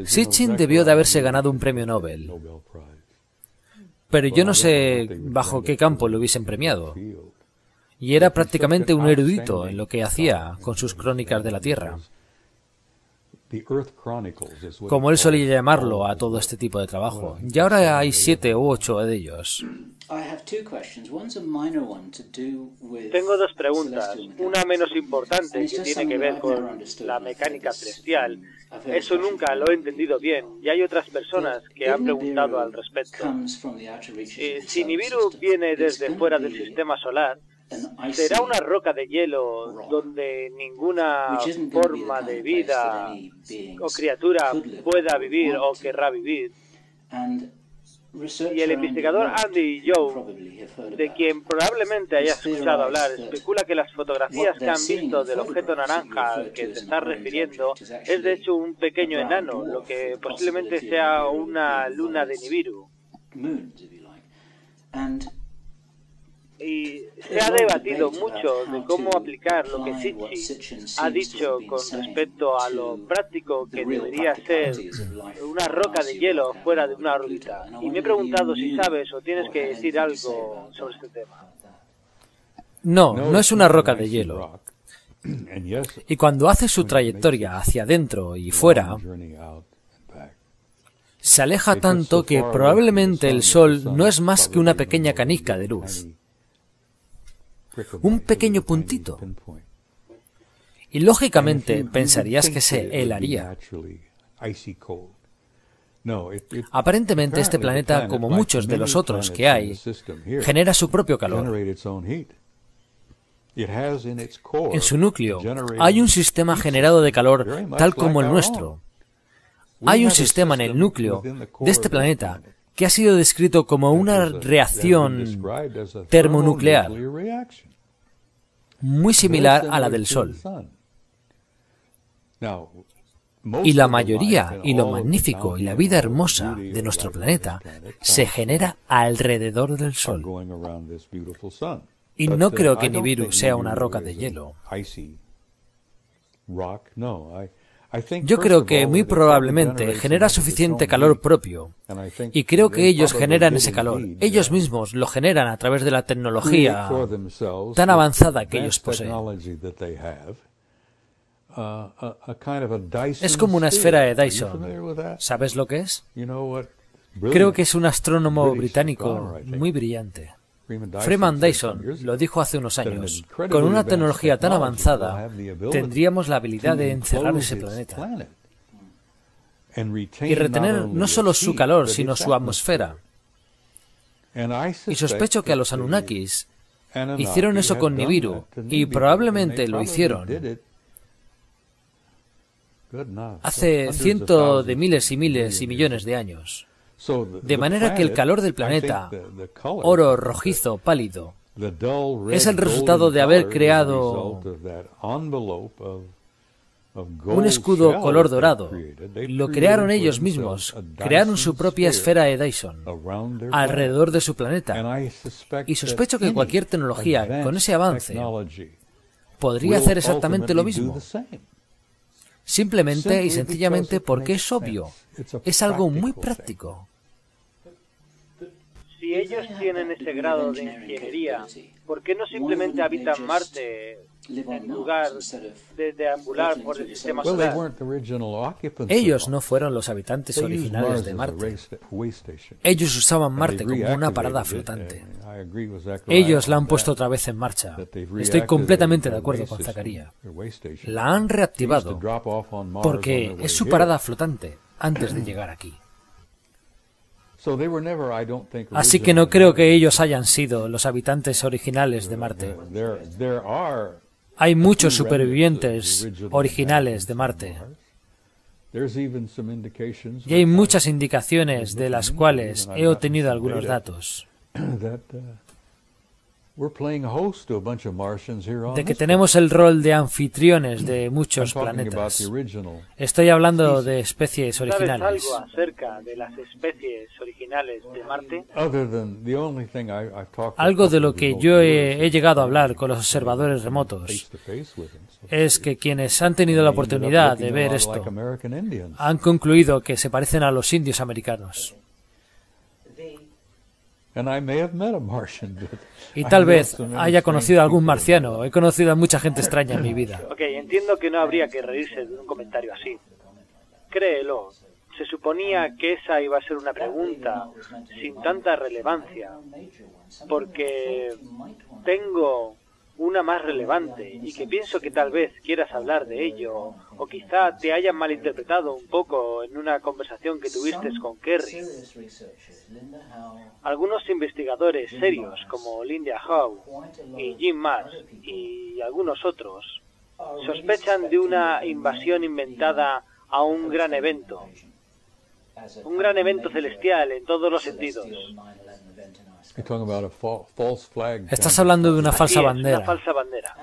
Sitchin debió de haberse ganado un premio Nobel, pero yo no sé bajo qué campo lo hubiesen premiado. Y era prácticamente un erudito en lo que hacía con sus crónicas de la Tierra, como él solía llamarlo a todo este tipo de trabajo. Y ahora hay 7 u 8 de ellos. Tengo dos preguntas, una menos importante que tiene que ver con la mecánica celestial. Eso nunca lo he entendido bien y hay otras personas que han preguntado al respecto. Si Nibiru viene desde fuera del sistema solar, ¿será una roca de hielo donde ninguna forma de vida o criatura pueda vivir o querrá vivir? Y el investigador Andy Joe, de quien probablemente hayas escuchado hablar, especula que las fotografías que han visto del objeto naranja al que te estás refiriendo es de hecho un pequeño enano, lo que posiblemente sea una luna de Nibiru. Y se ha debatido mucho de cómo aplicar lo que Sitchin ha dicho con respecto a lo práctico que debería ser una roca de hielo fuera de una órbita. Y me he preguntado si sabes o tienes que decir algo sobre este tema. No, no es una roca de hielo. Y cuando hace su trayectoria hacia adentro y fuera, se aleja tanto que probablemente el Sol no es más que una pequeña canica de luz. Un pequeño puntito. Y lógicamente pensarías que se helaría. Aparentemente este planeta, como muchos de los otros que hay, genera su propio calor. En su núcleo hay un sistema generado de calor tal como el nuestro. Hay un sistema en el núcleo de este planeta que ha sido descrito como una reacción termonuclear, muy similar a la del Sol. Y la mayoría, y lo magnífico, y la vida hermosa de nuestro planeta se genera alrededor del Sol. Y no creo que Nibiru sea una roca de hielo. Yo creo que muy probablemente genera suficiente calor propio, y creo que ellos generan ese calor. Ellos mismos lo generan a través de la tecnología tan avanzada que ellos poseen. Es como una esfera de Dyson. ¿Sabes lo que es? Creo que es un astrónomo británico muy brillante. Freeman Dyson lo dijo hace unos años. Con una tecnología tan avanzada, tendríamos la habilidad de encerrar ese planeta y retener no solo su calor, sino su atmósfera. Y sospecho que a los Anunnakis hicieron eso con Nibiru, y probablemente lo hicieron hace cientos de miles y miles y millones de años. De manera que el calor del planeta, oro rojizo pálido, es el resultado de haber creado un escudo color dorado. Lo crearon ellos mismos, crearon su propia esfera de Dyson alrededor de su planeta. Y sospecho que cualquier tecnología con ese avance podría hacer exactamente lo mismo. Simplemente y sencillamente porque es obvio, es algo muy práctico. Si ellos tienen ese grado de ingeniería, ¿por qué no simplemente habitan Marte en lugar de deambular por el sistema solar? Ellos no fueron los habitantes originales de Marte. Ellos usaban Marte como una parada flotante. Ellos la han puesto otra vez en marcha. Estoy completamente de acuerdo con Zacarías. La han reactivado porque es su parada flotante antes de llegar aquí. Así que no creo que ellos hayan sido los habitantes originales de Marte. Hay muchos supervivientes originales de Marte. Y hay muchas indicaciones de las cuales he obtenido algunos datos. De que tenemos el rol de anfitriones de muchos planetas. Estoy hablando de especies originales. ¿Sabes algo acerca de las especies originales de Marte? Algo de lo que yo he llegado a hablar con los observadores remotos es que quienes han tenido la oportunidad de ver esto han concluido que se parecen a los indios americanos. Y tal vez haya conocido a algún marciano. He conocido a mucha gente extraña en mi vida. Ok, entiendo que no habría que reírse de un comentario así. Créelo. Se suponía que esa iba a ser una pregunta sin tanta relevancia. Porque tengo una más relevante y que pienso que tal vez quieras hablar de ello, o quizá te hayan malinterpretado un poco en una conversación que tuviste con Kerry. Algunos investigadores serios como Linda Howe y Jim Marsh y algunos otros sospechan de una invasión inventada a un gran evento celestial en todos los sentidos. Estás hablando de una falsa bandera. Una falsa bandera.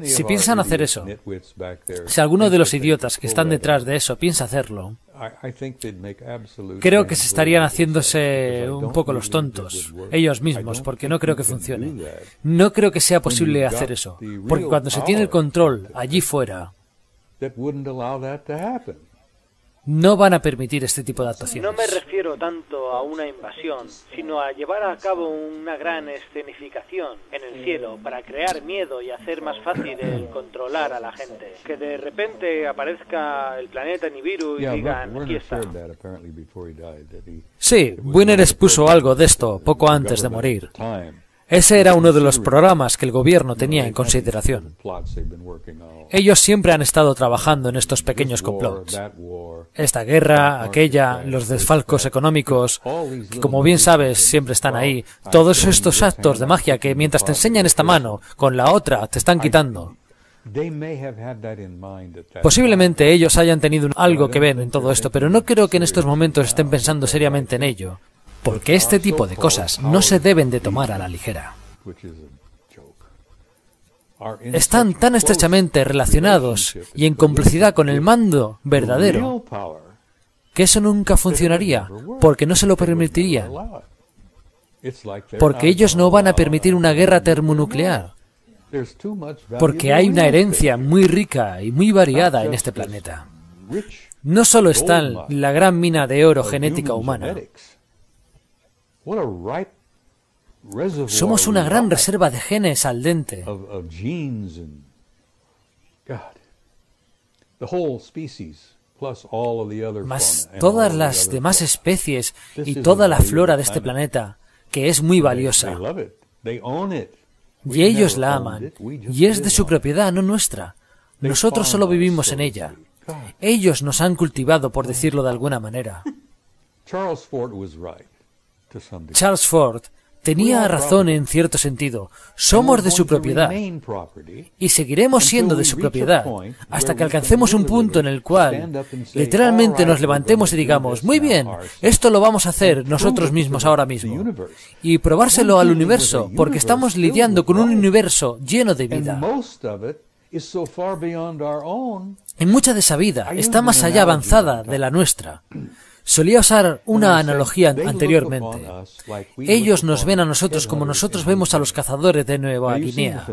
Si piensan hacer eso, si alguno de los idiotas que están detrás de eso piensa hacerlo, creo que se estarían haciéndose un poco los tontos, ellos mismos, porque no creo que funcione. No creo que sea posible hacer eso, porque cuando se tiene el control allí fuera, no van a permitir este tipo de actuaciones. No me refiero tanto a una invasión, sino a llevar a cabo una gran escenificación en el cielo para crear miedo y hacer más fácil el controlar a la gente. Que de repente aparezca el planeta Nibiru y digan, aquí está. Sí, Winner expuso algo de esto poco antes de morir. Ese era uno de los programas que el gobierno tenía en consideración. Ellos siempre han estado trabajando en estos pequeños complots. Esta guerra, aquella, los desfalcos económicos, que como bien sabes siempre están ahí. Todos estos actos de magia que mientras te enseñan esta mano, con la otra te están quitando. Posiblemente ellos hayan tenido algo que ver en todo esto, pero no creo que en estos momentos estén pensando seriamente en ello. Porque este tipo de cosas no se deben de tomar a la ligera. Están tan estrechamente relacionados y en complicidad con el mando verdadero que eso nunca funcionaría, porque no se lo permitirían. Porque ellos no van a permitir una guerra termonuclear. Porque hay una herencia muy rica y muy variada en este planeta. No solo está la gran mina de oro genética humana. Somos una gran reserva de genes al dente. más todas las demás especies y toda la flora de este planeta, que es muy valiosa. Y ellos la aman, y es de su propiedad, no nuestra. Nosotros solo vivimos en ella. Ellos nos han cultivado, por decirlo de alguna manera. Charles Ford tenía razón en cierto sentido. Somos de su propiedad y seguiremos siendo de su propiedad hasta que alcancemos un punto en el cual literalmente nos levantemos y digamos, muy bien, esto lo vamos a hacer nosotros mismos ahora mismo y probárselo al universo, porque estamos lidiando con un universo lleno de vida. Y mucha de esa vida está más allá avanzada de la nuestra. Solía usar una analogía anteriormente. Ellos nos ven a nosotros como nosotros vemos a los cazadores de Nueva Guinea.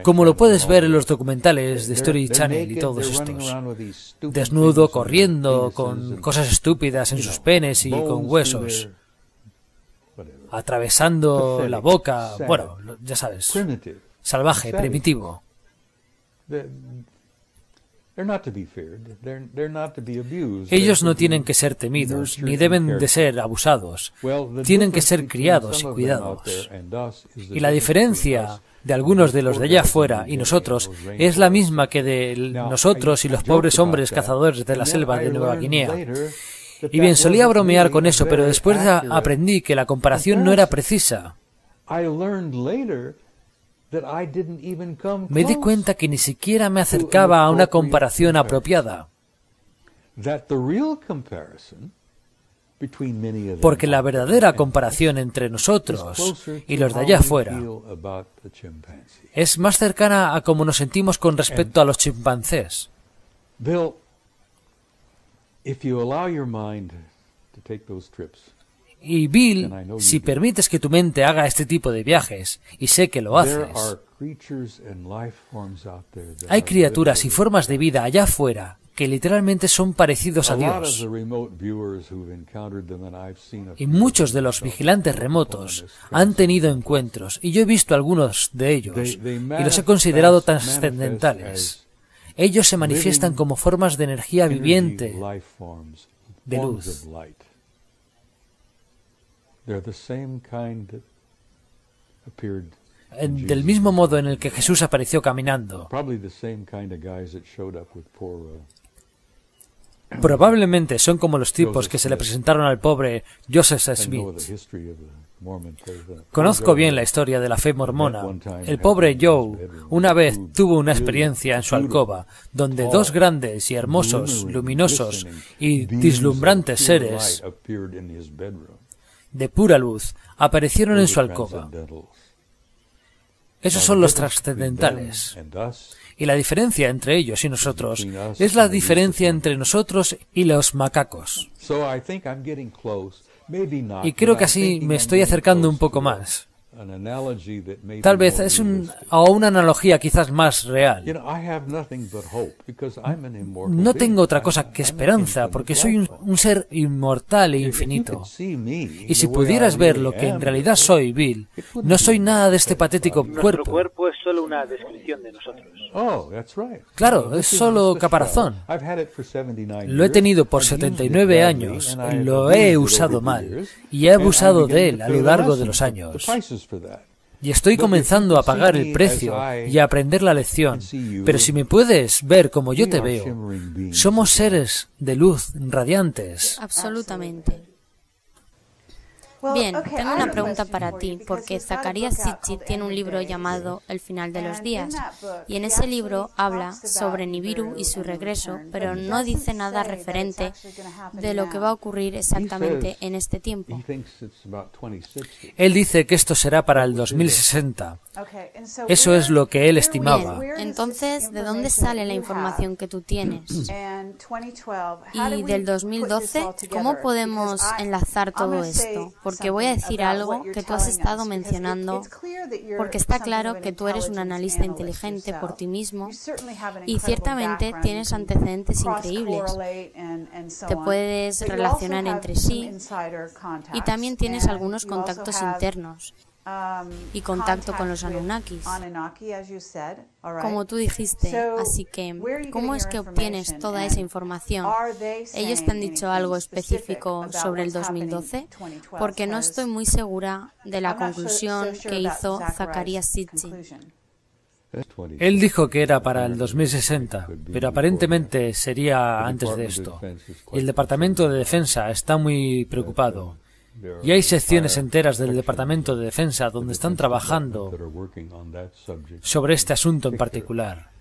Como lo puedes ver en los documentales de History Channel y todos estos. Desnudo, corriendo, con cosas estúpidas en sus penes y con huesos. Atravesando la boca, bueno, ya sabes. Salvaje, primitivo. Ellos no tienen que ser temidos, ni deben de ser abusados. Tienen que ser criados y cuidados. Y la diferencia de algunos de los de allá afuera y nosotros es la misma que de nosotros y los pobres hombres cazadores de la selva de Nueva Guinea. Y bien, solía bromear con eso, pero después aprendí que la comparación no era precisa. Me di cuenta que ni siquiera me acercaba a una comparación apropiada. Porque la verdadera comparación entre nosotros y los de allá afuera es más cercana a cómo nos sentimos con respecto a los chimpancés. Y Bill, si permites que tu mente haga este tipo de viajes, y sé que lo haces, hay criaturas y formas de vida allá afuera que literalmente son parecidos a Dios. Y muchos de los vigilantes remotos han tenido encuentros, y yo he visto algunos de ellos, y los he considerado trascendentales. Ellos se manifiestan como formas de energía viviente, de luz. Del mismo modo en el que Jesús apareció caminando. Probablemente son como los tipos que se le presentaron al pobre Joseph Smith. Conozco bien la historia de la fe mormona. El pobre Joe una vez tuvo una experiencia en su alcoba, donde dos grandes y hermosos, luminosos y deslumbrantes seres de pura luz aparecieron en su alcoba. Esos son los trascendentales. Y la diferencia entre ellos y nosotros es la diferencia entre nosotros y los macacos. Y creo que así me estoy acercando un poco más. Tal vez es una analogía quizás más real. No tengo otra cosa que esperanza, porque soy un ser inmortal e infinito. Y si pudieras ver lo que en realidad soy, Bill, no soy nada de este patético cuerpo. Nuestro cuerpo es solo una descripción de nosotros. Claro, es solo caparazón. Lo he tenido por 79 años, lo he usado mal, y he abusado de él a lo largo de los años. Y estoy comenzando a pagar el precio y a aprender la lección. Pero si me puedes ver como yo te veo, somos seres de luz radiantes. Absolutamente. Bien, tengo una pregunta para ti, porque Zecharia Sitchin tiene un libro llamado El final de los días, y en ese libro habla sobre Nibiru y su regreso, pero no dice nada referente de lo que va a ocurrir exactamente en este tiempo. Él dice que esto será para el 2060. Eso es lo que él estimaba. Bien, entonces, ¿de dónde sale la información que tú tienes? Y del 2012, ¿cómo podemos enlazar todo esto? Porque voy a decir algo que tú has estado mencionando, porque está claro que tú eres un analista inteligente por ti mismo y ciertamente tienes antecedentes increíbles. Te puedes relacionar entre sí y también tienes algunos contactos internos. y contacto con los Anunnakis, como tú dijiste. Así que, ¿cómo es que obtienes toda esa información? ¿Ellos te han dicho algo específico sobre el 2012? Porque no estoy muy segura de la conclusión que hizo Zecharia Sitchin. Él dijo que era para el 2060, pero aparentemente sería antes de esto. Y el Departamento de Defensa está muy preocupado. Y hay secciones enteras del Departamento de Defensa donde están trabajando sobre este asunto en particular.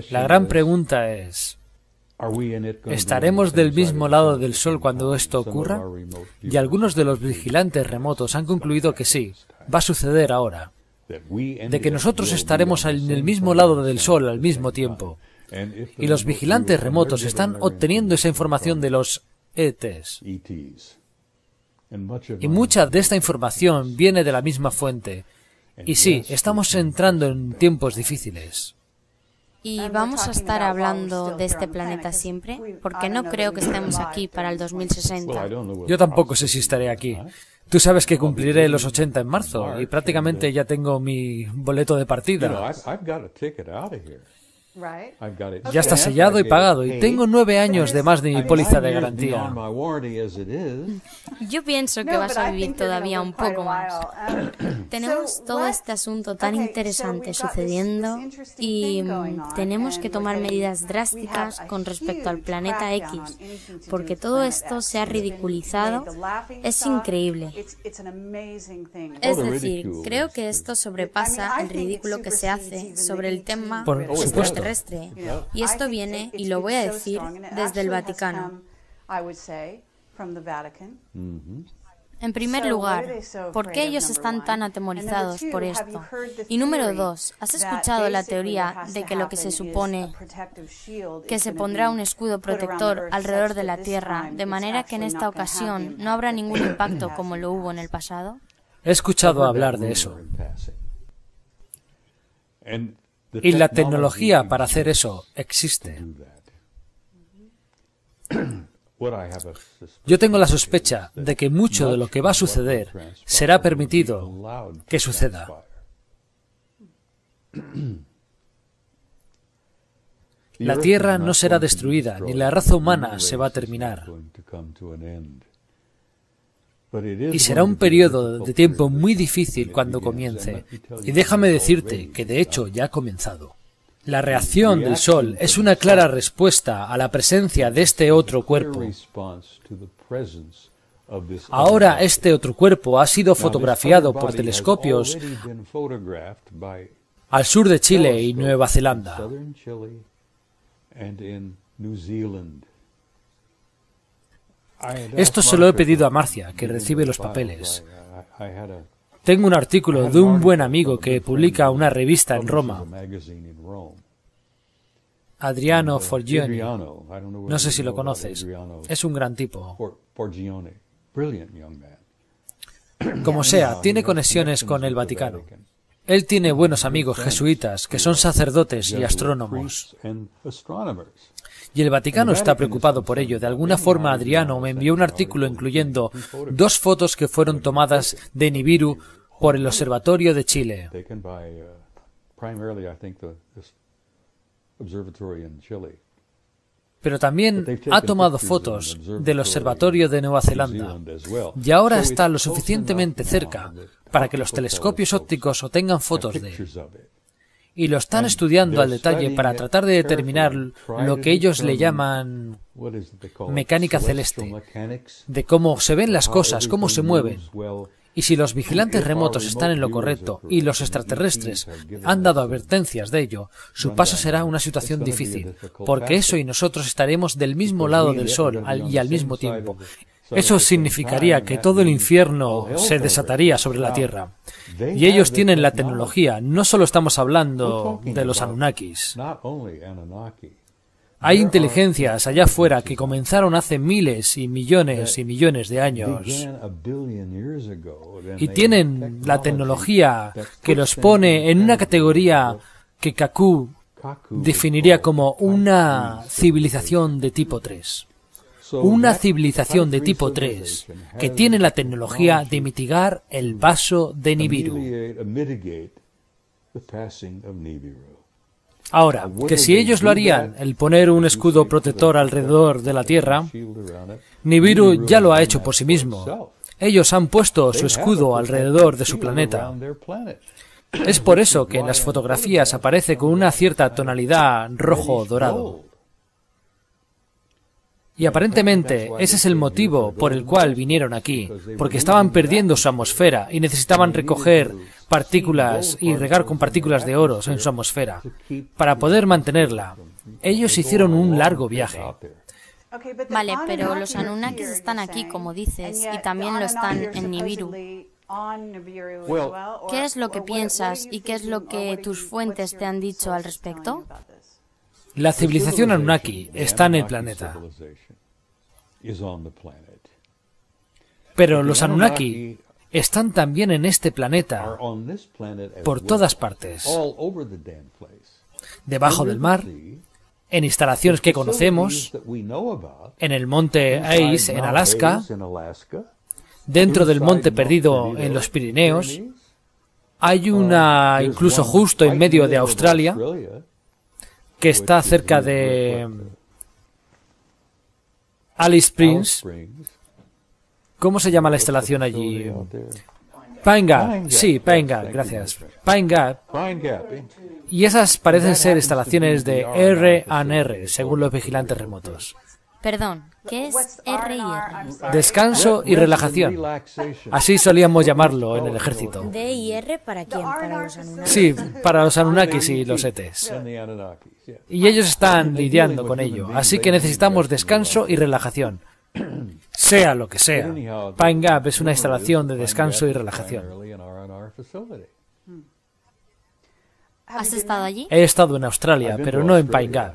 La gran pregunta es, ¿estaremos del mismo lado del Sol cuando esto ocurra? Y algunos de los vigilantes remotos han concluido que sí, va a suceder ahora. De que nosotros estaremos en el mismo lado del Sol al mismo tiempo. Y los vigilantes remotos están obteniendo esa información de los ETs. Y mucha de esta información viene de la misma fuente. Y sí, estamos entrando en tiempos difíciles. ¿Y vamos a estar hablando de este planeta siempre? Porque no creo que estemos aquí para el 2060. Yo tampoco sé si estaré aquí. Tú sabes que cumpliré los 80 en marzo y prácticamente ya tengo mi boleto de partida. Ya está sellado y pagado y tengo 9 años de más de mi póliza de garantía. Yo pienso que vas a vivir todavía un poco más. Tenemos todo este asunto tan interesante sucediendo y tenemos que tomar medidas drásticas con respecto al planeta X, porque todo esto se ha ridiculizado. Es increíble. Es decir, creo que esto sobrepasa el ridículo que se hace sobre el tema extraterrestre. Y esto viene, y lo voy a decir, desde el Vaticano. En primer lugar, ¿por qué ellos están tan atemorizados por esto? Y número 2, ¿has escuchado la teoría de que lo que se supone que se pondrá un escudo protector alrededor de la Tierra, de manera que en esta ocasión no habrá ningún impacto como lo hubo en el pasado? He escuchado hablar de eso. Y la tecnología para hacer eso existe. Yo tengo la sospecha de que mucho de lo que va a suceder será permitido que suceda. La Tierra no será destruida, ni la raza humana se va a terminar. Y será un periodo de tiempo muy difícil cuando comience. Y déjame decirte que de hecho ya ha comenzado. La reacción del Sol es una clara respuesta a la presencia de este otro cuerpo. Ahora este otro cuerpo ha sido fotografiado por telescopios al sur de Chile y Nueva Zelanda. Esto se lo he pedido a Marcia, que recibe los papeles. Tengo un artículo de un buen amigo que publica una revista en Roma, Adriano Forgione. No sé si lo conoces. Es un gran tipo. Como sea, tiene conexiones con el Vaticano. Él tiene buenos amigos jesuitas que son sacerdotes y astrónomos. Y el Vaticano está preocupado por ello. De alguna forma, Adriano me envió un artículo incluyendo 2 fotos que fueron tomadas de Nibiru por el Observatorio de Chile. Pero también ha tomado fotos del Observatorio de Nueva Zelanda. Y ahora está lo suficientemente cerca para que los telescopios ópticos obtengan fotos de él. Y lo están estudiando al detalle para tratar de determinar lo que ellos le llaman mecánica celeste, de cómo se ven las cosas, cómo se mueven. Y si los vigilantes remotos están en lo correcto y los extraterrestres han dado advertencias de ello, su paso será una situación difícil, porque eso y nosotros estaremos del mismo lado del Sol y al mismo tiempo. Eso significaría que todo el infierno se desataría sobre la Tierra. Y ellos tienen la tecnología. No solo estamos hablando de los Anunnakis. Hay inteligencias allá afuera que comenzaron hace miles y millones de años. Y tienen la tecnología que los pone en una categoría que Kaku definiría como una civilización de tipo 3. una civilización de tipo 3 que tiene la tecnología de mitigar el paso de Nibiru. Ahora, que si ellos lo harían, el poner un escudo protector alrededor de la Tierra, Nibiru ya lo ha hecho por sí mismo. Ellos han puesto su escudo alrededor de su planeta. Es por eso que en las fotografías aparece con una cierta tonalidad rojo-dorado. Y aparentemente ese es el motivo por el cual vinieron aquí, porque estaban perdiendo su atmósfera y necesitaban recoger partículas y regar con partículas de oro en su atmósfera para poder mantenerla. Ellos hicieron un largo viaje. Vale, pero los Anunnakis están aquí, como dices, y también lo están en Nibiru. ¿Qué es lo que piensas y qué es lo que tus fuentes te han dicho al respecto? La civilización Anunnaki está en el planeta. Pero los Anunnaki están también en este planeta, por todas partes. Debajo del mar, en instalaciones que conocemos, en el monte Ace en Alaska, dentro del monte perdido en los Pirineos, hay una incluso justo en medio de Australia, que está cerca de Alice Springs. ¿Cómo se llama la instalación allí? Pine Gap, sí, Pine Gap, gracias. Pine Gap. Y esas parecen ser instalaciones de R&R, según los vigilantes remotos. Perdón, ¿qué es R&R? Descanso y relajación. Así solíamos llamarlo en el ejército. ¿D y R para quién? ¿Para los Anunnakis? Sí, para los Anunnakis y los ETs. Y ellos están lidiando con ello, así que necesitamos descanso y relajación. Sea lo que sea. Pine Gap es una instalación de descanso y relajación. ¿Has estado allí? He estado en Australia, pero no en Pine Gap.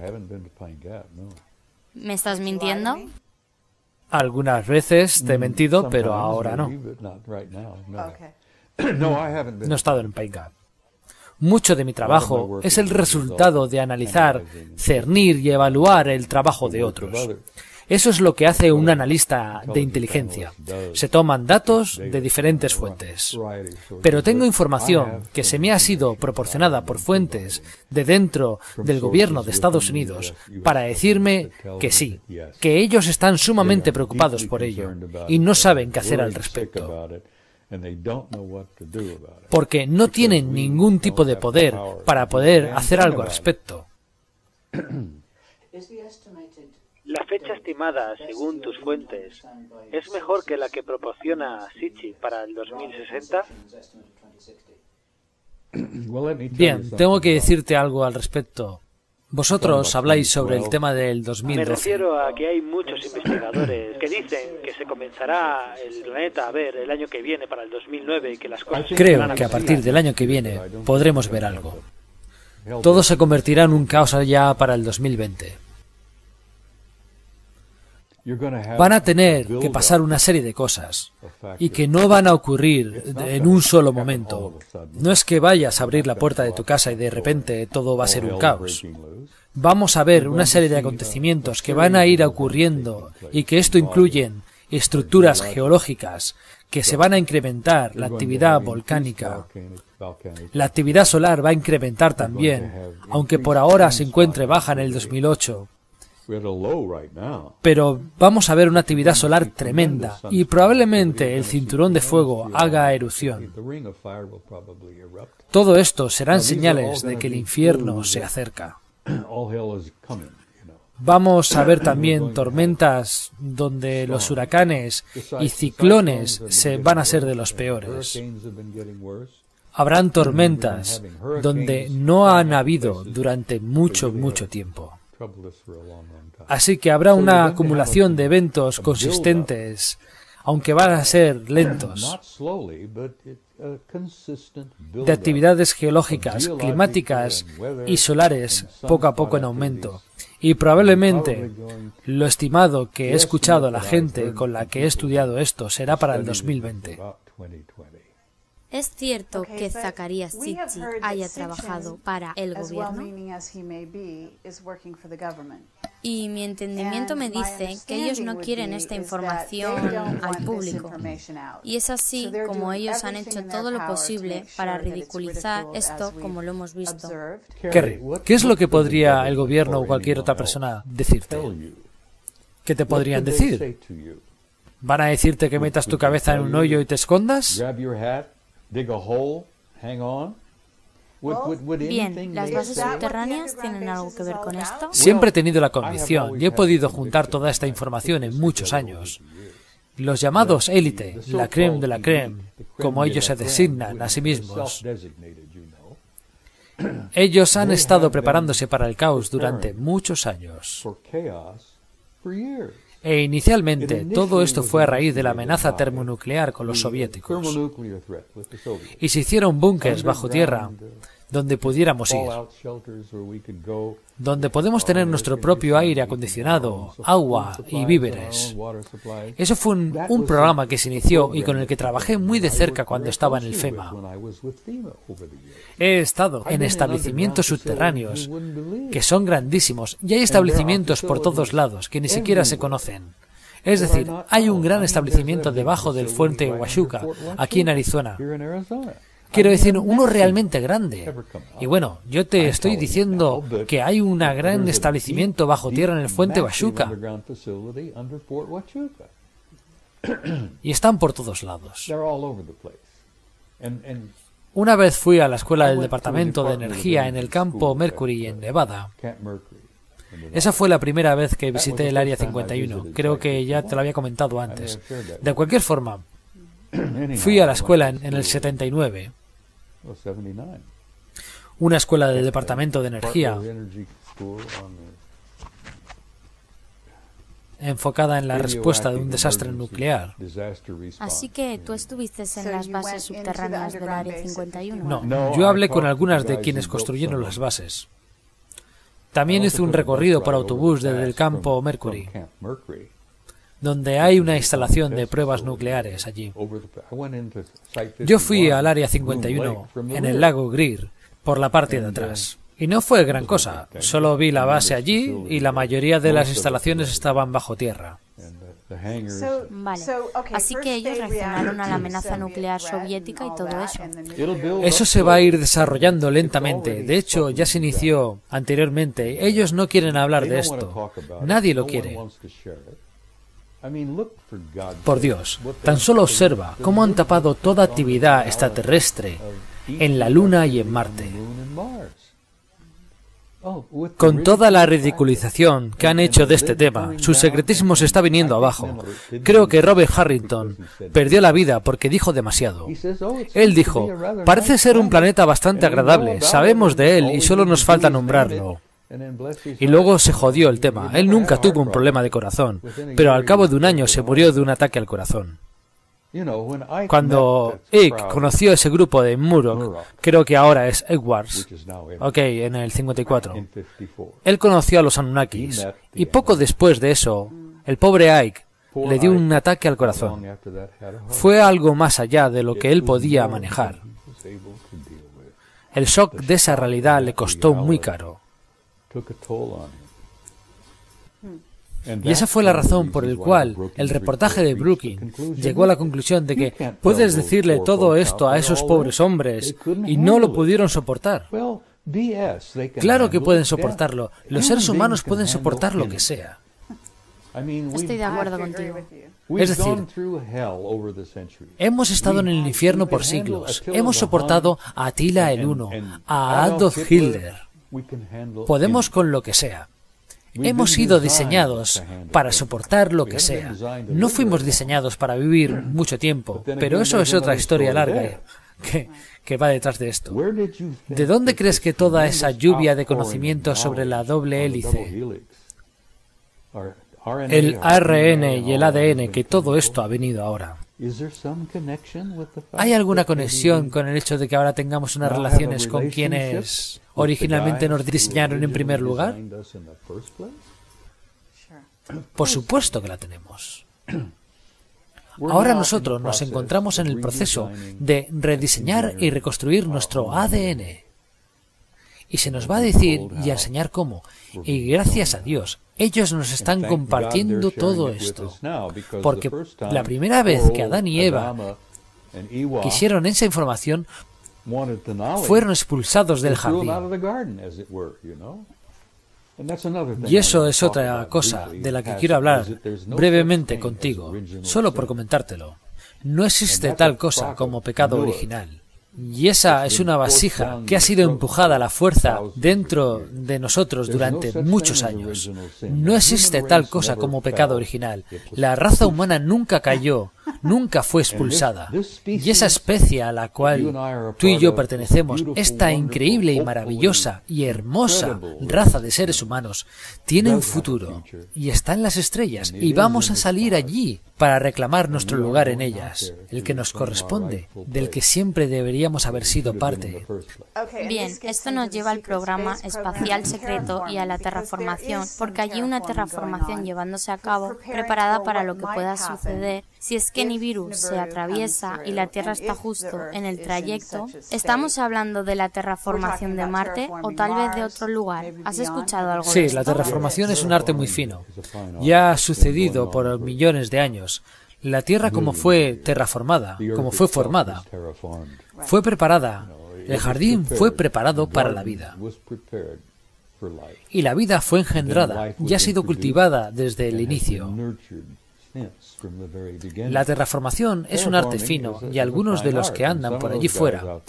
¿Me estás mintiendo? Algunas veces te he mentido, pero ahora no. No he estado en Pine Gap. Mucho de mi trabajo es el resultado de analizar, cernir y evaluar el trabajo de otros. Eso es lo que hace un analista de inteligencia. Se toman datos de diferentes fuentes. Pero tengo información que se me ha sido proporcionada por fuentes de dentro del gobierno de Estados Unidos para decirme que sí, que ellos están sumamente preocupados por ello y no saben qué hacer al respecto. Porque no tienen ningún tipo de poder para poder hacer algo al respecto. La fecha estimada, según tus fuentes, ¿es mejor que la que proporciona Sichi para el 2060? Bien, tengo que decirte algo al respecto. Vosotros habláis sobre el tema del 2012. Me refiero a que hay muchos investigadores que dicen que se comenzará el planeta a ver el año que viene para el 2009 y que las cosas... Creo que a partir del año que viene podremos ver algo. Todo se convertirá en un caos ya para el 2020. Van a tener que pasar una serie de cosas y que no van a ocurrir en un solo momento. No es que vayas a abrir la puerta de tu casa y de repente todo va a ser un caos. Vamos a ver una serie de acontecimientos que van a ir ocurriendo y que esto incluyen estructuras geológicas que se van a incrementar, la actividad volcánica. La actividad solar va a incrementar también, aunque por ahora se encuentre baja en el 2008. Pero vamos a ver una actividad solar tremenda y probablemente el cinturón de fuego haga erupción. Todo esto serán señales de que el infierno se acerca. Vamos a ver también tormentas donde los huracanes y ciclones van a ser de los peores. Habrán tormentas donde no han habido durante mucho tiempo. Así que habrá una acumulación de eventos consistentes, aunque van a ser lentos, de actividades geológicas, climáticas y solares poco a poco en aumento. Y probablemente lo estimado que he escuchado a la gente con la que he estudiado esto será para el 2020. ¿Es cierto que Zacarías Sitchin haya trabajado para el gobierno? Y mi entendimiento me dice que ellos no quieren esta información al público. Y es así como ellos han hecho todo lo posible para ridiculizar esto como lo hemos visto. Kerry, ¿qué es lo que podría el gobierno o cualquier otra persona decirte? ¿Qué te podrían decir? ¿Van a decirte que metas tu cabeza en un hoyo y te escondas? Bien, ¿las bases subterráneas tienen algo que ver con esto? Siempre he tenido la convicción y he podido juntar toda esta información en muchos años. Los llamados élite, la crème de la crème, como ellos se designan a sí mismos, ellos han estado preparándose para el caos durante muchos años. E inicialmente todo esto fue a raíz de la amenaza termonuclear con los soviéticos. Y se hicieron búnkers bajo tierra donde pudiéramos ir, donde podemos tener nuestro propio aire acondicionado, agua y víveres. Eso fue un programa que se inició y con el que trabajé muy de cerca cuando estaba en el FEMA. He estado en establecimientos subterráneos que son grandísimos y hay establecimientos por todos lados que ni siquiera se conocen. Es decir, hay un gran establecimiento debajo del fuerte Huachuca, aquí en Arizona. Quiero decir, uno realmente grande. Y bueno, yo te estoy diciendo que hay un gran establecimiento bajo tierra en el fuente Huachuca. Y están por todos lados. Una vez fui a la escuela del Departamento de Energía en el campo Mercury, en Nevada. Esa fue la primera vez que visité el Área 51. Creo que ya te lo había comentado antes. De cualquier forma, fui a la escuela en el 79. Una escuela del Departamento de Energía enfocada en la respuesta de un desastre nuclear. Así que tú estuviste en las bases subterráneas del Área 51. No, yo hablé con algunas de quienes construyeron las bases. También hice un recorrido por autobús desde el campo Mercury, donde hay una instalación de pruebas nucleares allí. Yo fui al Área 51, en el lago Greer, por la parte de atrás. Y no fue gran cosa, solo vi la base allí y la mayoría de las instalaciones estaban bajo tierra. Vale, así que ellos reaccionaron a la amenaza nuclear soviética y todo eso. Eso se va a ir desarrollando lentamente. De hecho, ya se inició anteriormente. Ellos no quieren hablar de esto. Nadie lo quiere. Por Dios, tan solo observa cómo han tapado toda actividad extraterrestre en la Luna y en Marte. Con toda la ridiculización que han hecho de este tema, su secretismo se está viniendo abajo. Creo que Robert Harrington perdió la vida porque dijo demasiado. Él dijo, parece ser un planeta bastante agradable, sabemos de él y solo nos falta nombrarlo. Y luego se jodió el tema. Él nunca tuvo un problema de corazón, pero al cabo de un año se murió de un ataque al corazón. Cuando Ike conoció ese grupo de Murdoch, creo que ahora es Edwards, en el 54, él conoció a los Anunnakis, y poco después de eso, el pobre Ike le dio un ataque al corazón. Fue algo más allá de lo que él podía manejar. El shock de esa realidad le costó muy caro. Y esa fue la razón por la cual el reportaje de Brooking llegó a la conclusión de que puedes decirle todo esto a esos pobres hombres y no lo pudieron soportar. Claro que pueden soportarlo. Los seres humanos pueden soportar lo que sea. Estoy de acuerdo contigo. Es decir, hemos estado en el infierno por siglos. Hemos soportado a Attila el Uno, a Adolf Hitler. Podemos con lo que sea. Hemos sido diseñados para soportar lo que sea. No fuimos diseñados para vivir mucho tiempo, pero eso es otra historia larga que va detrás de esto. ¿De dónde crees que toda esa lluvia de conocimientos sobre la doble hélice, el ARN y el ADN, que todo esto ha venido ahora? ¿Hay alguna conexión con el hecho de que ahora tengamos unas relaciones con quienes originalmente nos diseñaron en primer lugar? Por supuesto que la tenemos. Ahora nosotros nos encontramos en el proceso de rediseñar y reconstruir nuestro ADN. Y se nos va a decir y a enseñar cómo. Y gracias a Dios, ellos nos están compartiendo todo esto. Porque la primera vez que Adán y Eva quisieron esa información, fueron expulsados del jardín. Y eso es otra cosa de la que quiero hablar brevemente contigo, solo por comentártelo. No existe tal cosa como pecado original. Y esa es una vasija que ha sido empujada a la fuerza dentro de nosotros durante muchos años. No existe tal cosa como pecado original. La raza humana nunca cayó, nunca fue expulsada. Y esa especie a la cual tú y yo pertenecemos, esta increíble y maravillosa y hermosa raza de seres humanos, tiene un futuro y está en las estrellas y vamos a salir allí para reclamar nuestro lugar en ellas, el que nos corresponde, del que siempre deberíamos haber sido parte. Bien, esto nos lleva al programa espacial secreto y a la terraformación, porque allí una terraformación llevándose a cabo, preparada para lo que pueda suceder si es que Nibiru se atraviesa y la Tierra está justo en el trayecto. ¿Estamos hablando de la terraformación de Marte o tal vez de otro lugar? ¿Has escuchado algo de Sí, esto? la terraformación es un arte muy fino. Ya ha sucedido por millones de años. La Tierra como fue terraformada, como fue formada, fue preparada. El jardín fue preparado para la vida. Y la vida fue engendrada y ha sido cultivada desde el inicio. La terraformación es un arte fino y algunos de los que andan por allí fuera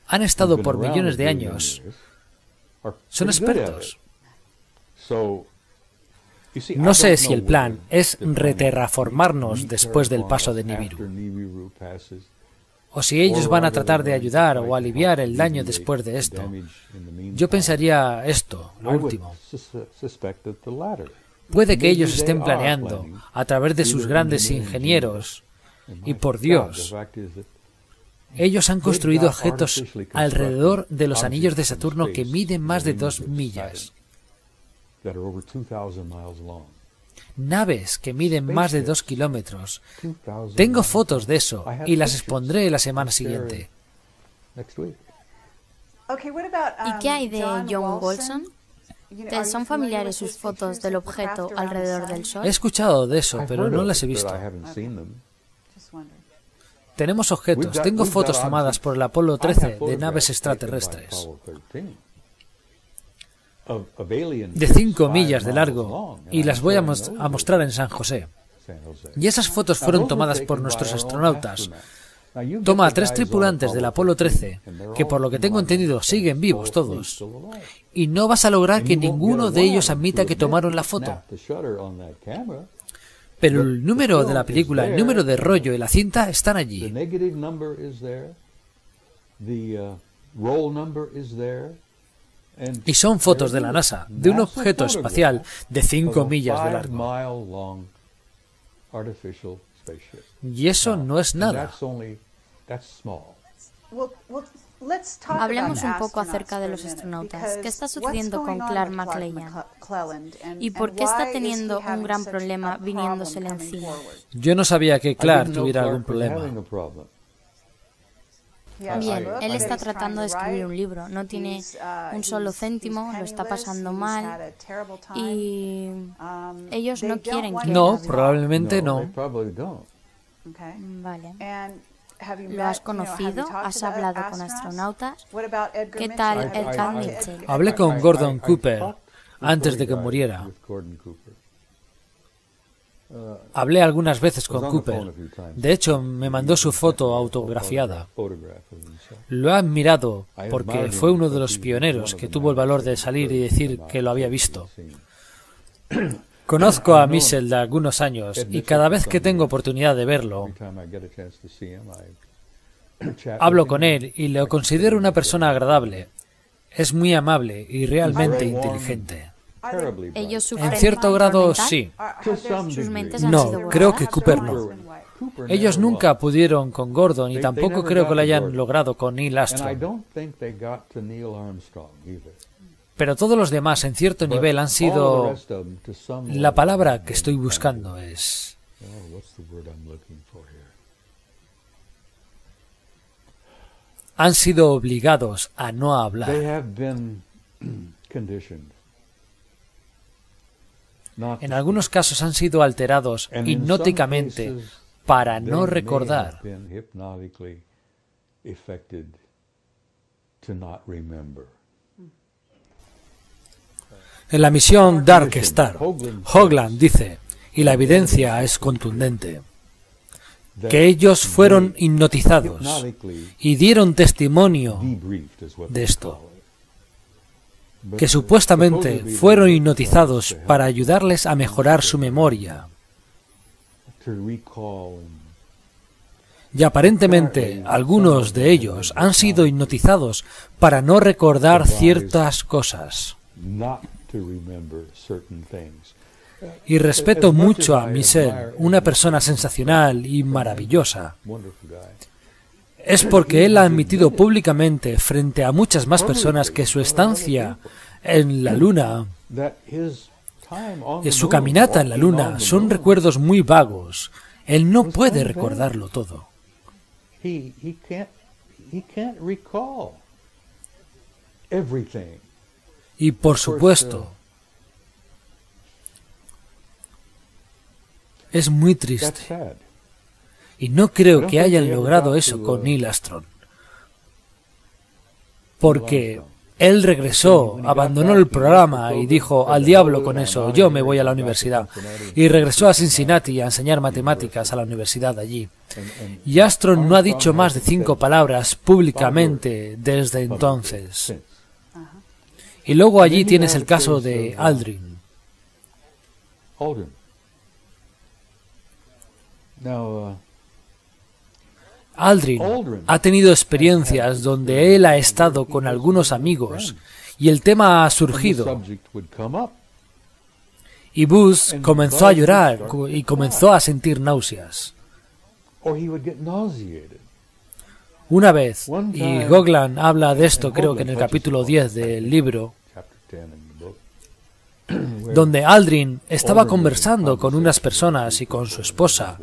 han estado por millones de años. Son expertos. No sé si el plan es reterraformarnos después del paso de Nibiru, o si ellos van a tratar de ayudar o aliviar el daño después de esto. Yo pensaría esto, lo último. Puede que ellos estén planeando, a través de sus grandes ingenieros, y por Dios, ellos han construido objetos alrededor de los anillos de Saturno que miden más de 2 millas. Naves que miden más de 2 kilómetros. Tengo fotos de eso y las expondré la semana siguiente. ¿Y qué hay de John Wolfson? ¿Te son familiares sus fotos del objeto alrededor del Sol? He escuchado de eso, pero no las he visto. Tenemos objetos. Tengo fotos tomadas por el Apolo 13 de naves extraterrestres de 5 millas de largo y las voy a mostrar en San José. Y esas fotos fueron tomadas por nuestros astronautas. Toma a 3 tripulantes del Apolo 13, que por lo que tengo entendido siguen vivos todos, y no vas a lograr que ninguno de ellos admita que tomaron la foto. Pero el número de la película, el número de rollo y la cinta están allí. Y son fotos de la NASA, de un objeto espacial de 5 millas de largo. Y eso no es nada. Hablemos un poco acerca de los astronautas. ¿Qué está sucediendo con Clark McClellan? ¿Y por qué está teniendo un gran problema viniéndosele encima? Yo no sabía que Clark tuviera algún problema. Bien, él está tratando de escribir un libro, no tiene un solo céntimo, lo está pasando mal y ellos no quieren que... No, probablemente no. Vale. ¿Lo has conocido? ¿Has hablado con astronautas? ¿Qué tal Edgar Mitchell? Hablé con Gordon Cooper antes de que muriera. Hablé algunas veces con Cooper. De hecho, me mandó su foto autografiada. Lo he admirado porque fue uno de los pioneros que tuvo el valor de salir y decir que lo había visto. Conozco a Mitchell de algunos años y cada vez que tengo oportunidad de verlo, hablo con él y lo considero una persona agradable. Es muy amable y realmente inteligente. ¿Ellos sufren En cierto grado, mental? sí. ¿Sus mentes han sido No, creo borradas? que Cooper no. Ellos nunca pudieron con Gordon y tampoco creo que lo hayan logrado con Neil Armstrong. Pero todos los demás, en cierto nivel, han sido... La palabra que estoy buscando es... Han sido obligados a no hablar. En algunos casos han sido alterados hipnóticamente para no recordar. En la misión Dark Star, Hoagland dice, y la evidencia es contundente, que ellos fueron hipnotizados y dieron testimonio de esto, que supuestamente fueron hipnotizados para ayudarles a mejorar su memoria. Y aparentemente algunos de ellos han sido hipnotizados para no recordar ciertas cosas. Y respeto mucho a Michel, una persona sensacional y maravillosa. Es porque él ha admitido públicamente frente a muchas más personas que su estancia en la Luna, su caminata en la Luna, son recuerdos muy vagos. Él no puede recordarlo todo. Y por supuesto, es muy triste. Y no creo que hayan logrado eso con Neil Armstrong. Porque él regresó, abandonó el programa y dijo, al diablo con eso, yo me voy a la universidad. Y regresó a Cincinnati a enseñar matemáticas a la universidad allí. Y Armstrong no ha dicho más de 5 palabras públicamente desde entonces. Y luego allí tienes el caso de Aldrin. Aldrin ha tenido experiencias donde él ha estado con algunos amigos y el tema ha surgido. Y Buzz comenzó a llorar y comenzó a sentir náuseas. Una vez, y Hoagland habla de esto creo que en el capítulo 10 del libro, donde Aldrin estaba conversando con unas personas y con su esposa,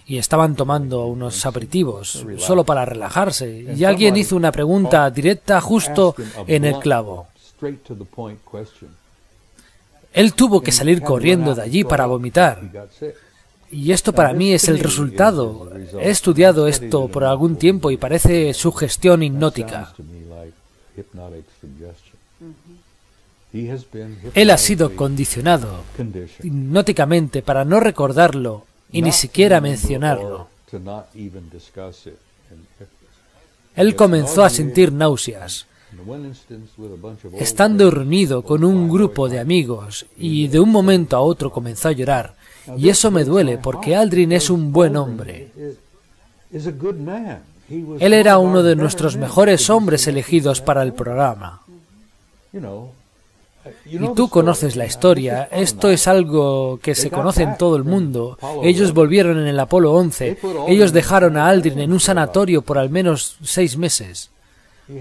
y estaban tomando unos aperitivos, solo para relajarse, y alguien hizo una pregunta directa justo en el clavo. Él tuvo que salir corriendo de allí para vomitar. Y esto para mí es el resultado. He estudiado esto por algún tiempo y parece sugestión hipnótica. Él ha sido condicionado hipnóticamente para no recordarlo y ni siquiera mencionarlo. Él comenzó a sentir náuseas, estando reunido con un grupo de amigos, y de un momento a otro comenzó a llorar. Y eso me duele porque Aldrin es un buen hombre. Él era uno de nuestros mejores hombres elegidos para el programa. Y tú conoces la historia, esto es algo que se conoce en todo el mundo. Ellos volvieron en el Apolo 11, ellos dejaron a Aldrin en un sanatorio por al menos 6 meses,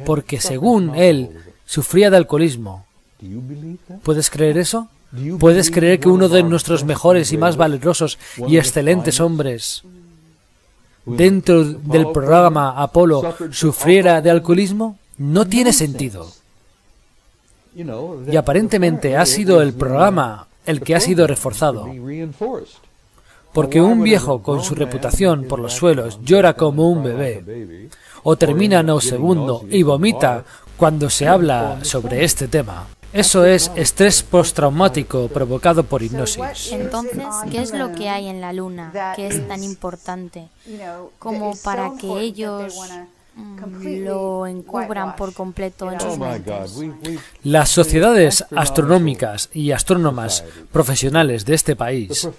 porque según él, sufría de alcoholismo. ¿Puedes creer eso? ¿Puedes creer que uno de nuestros mejores y más valerosos y excelentes hombres dentro del programa Apolo sufriera de alcoholismo? No tiene sentido. Y aparentemente ha sido el programa el que ha sido reforzado. Porque un viejo con su reputación por los suelos llora como un bebé, o termina nauseabundo y vomita cuando se habla sobre este tema. Eso es estrés postraumático provocado por hipnosis. Entonces, ¿qué es lo que hay en la Luna que es tan importante como para que ellos lo encubran por completo en sus mentes? Las sociedades astronómicas y astrónomas profesionales de este país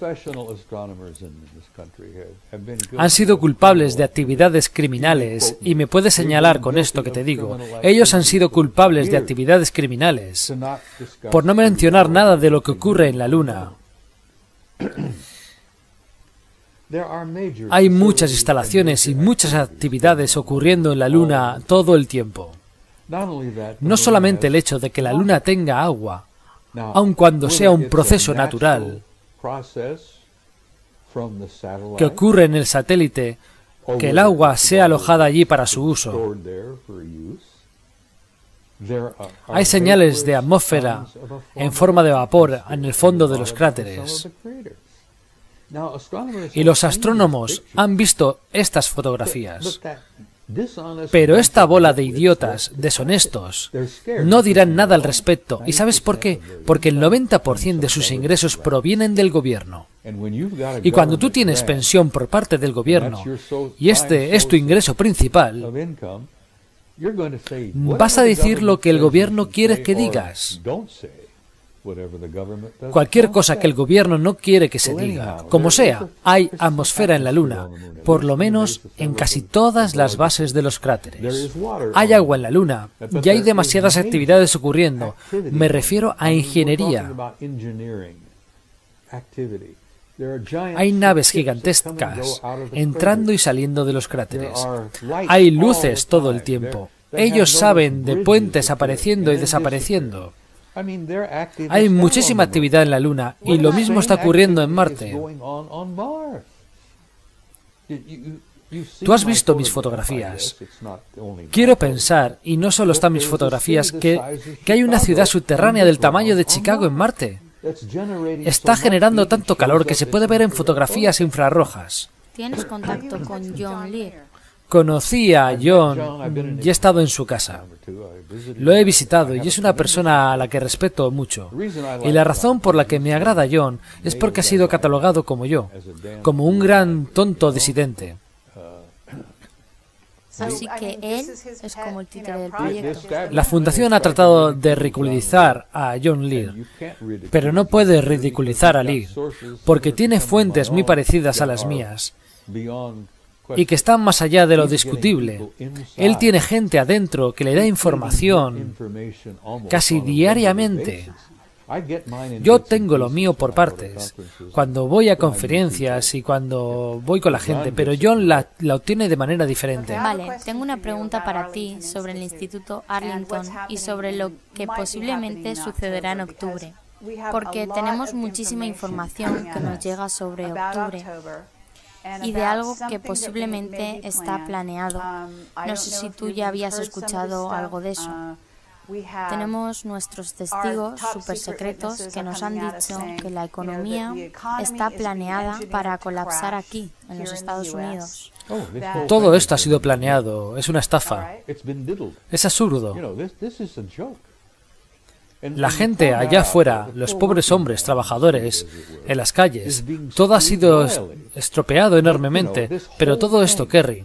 han sido culpables de actividades criminales, y me puedes señalar con esto que te digo. Ellos han sido culpables de actividades criminales por no mencionar nada de lo que ocurre en la Luna. Hay muchas instalaciones y muchas actividades ocurriendo en la Luna todo el tiempo. No solamente el hecho de que la Luna tenga agua, aun cuando sea un proceso natural que ocurre en el satélite, que el agua sea alojada allí para su uso. Hay señales de atmósfera en forma de vapor en el fondo de los cráteres. Y los astrónomos han visto estas fotografías. Pero esta bola de idiotas deshonestos no dirán nada al respecto. ¿Y sabes por qué? Porque el 90% de sus ingresos provienen del gobierno. Y cuando tú tienes pensión por parte del gobierno, y este es tu ingreso principal, vas a decir lo que el gobierno quiere que digas. Cualquier cosa que el gobierno no quiere que se diga. Como sea, hay atmósfera en la Luna, por lo menos en casi todas las bases de los cráteres. Hay agua en la Luna y hay demasiadas actividades ocurriendo. Me refiero a ingeniería. Hay naves gigantescas entrando y saliendo de los cráteres. Hay luces todo el tiempo. Ellos saben de puentes apareciendo y desapareciendo. Hay muchísima actividad en la Luna y lo mismo está ocurriendo en Marte. Tú has visto mis fotografías. Quiero pensar, y no solo están mis fotografías, que hay una ciudad subterránea del tamaño de Chicago en Marte. Está generando tanto calor que se puede ver en fotografías infrarrojas. ¿Tienes contacto con John Lear? Conocí a John y he estado en su casa. Lo he visitado y es una persona a la que respeto mucho. Y la razón por la que me agrada John es porque ha sido catalogado como yo, como un gran tonto disidente. Así que él es como el títere del proyecto. La fundación ha tratado de ridiculizar a John Lear, pero no puede ridiculizar a Lear, porque tiene fuentes muy parecidas a las mías y que están más allá de lo discutible. Él tiene gente adentro que le da información casi diariamente. Yo tengo lo mío por partes, cuando voy a conferencias y cuando voy con la gente, pero John la obtiene de manera diferente. Vale, tengo una pregunta para ti sobre el Instituto Arlington y sobre lo que posiblemente sucederá en octubre, porque tenemos muchísima información que nos llega sobre octubre y de algo que posiblemente está planeado. No sé si tú ya habías escuchado algo de eso. Tenemos nuestros testigos super secretos que nos han dicho que la economía está planeada para colapsar aquí, en los Estados Unidos. Todo esto ha sido planeado, es una estafa. Es absurdo. La gente allá afuera, los pobres hombres, trabajadores, en las calles, todo ha sido estropeado enormemente, pero todo esto, Kerry,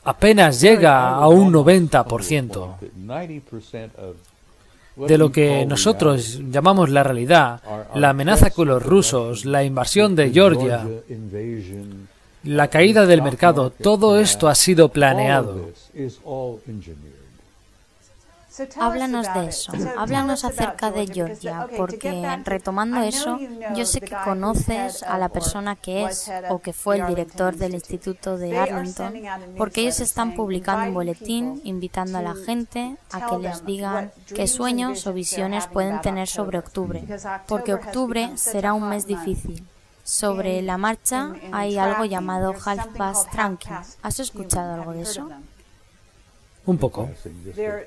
apenas llega a un 90% de lo que nosotros llamamos la realidad, la amenaza con los rusos, la invasión de Georgia, la caída del mercado, todo esto ha sido planeado. Háblanos de eso, háblanos acerca de Georgia, porque retomando eso, yo sé que conoces a la persona que es o que fue el director del Instituto de Arlington, porque ellos están publicando un boletín invitando a la gente a que les digan qué sueños o visiones pueden tener sobre octubre, porque octubre será un mes difícil. Sobre la marcha hay algo llamado Half Past Tracking. ¿Has escuchado algo de eso? Un poco.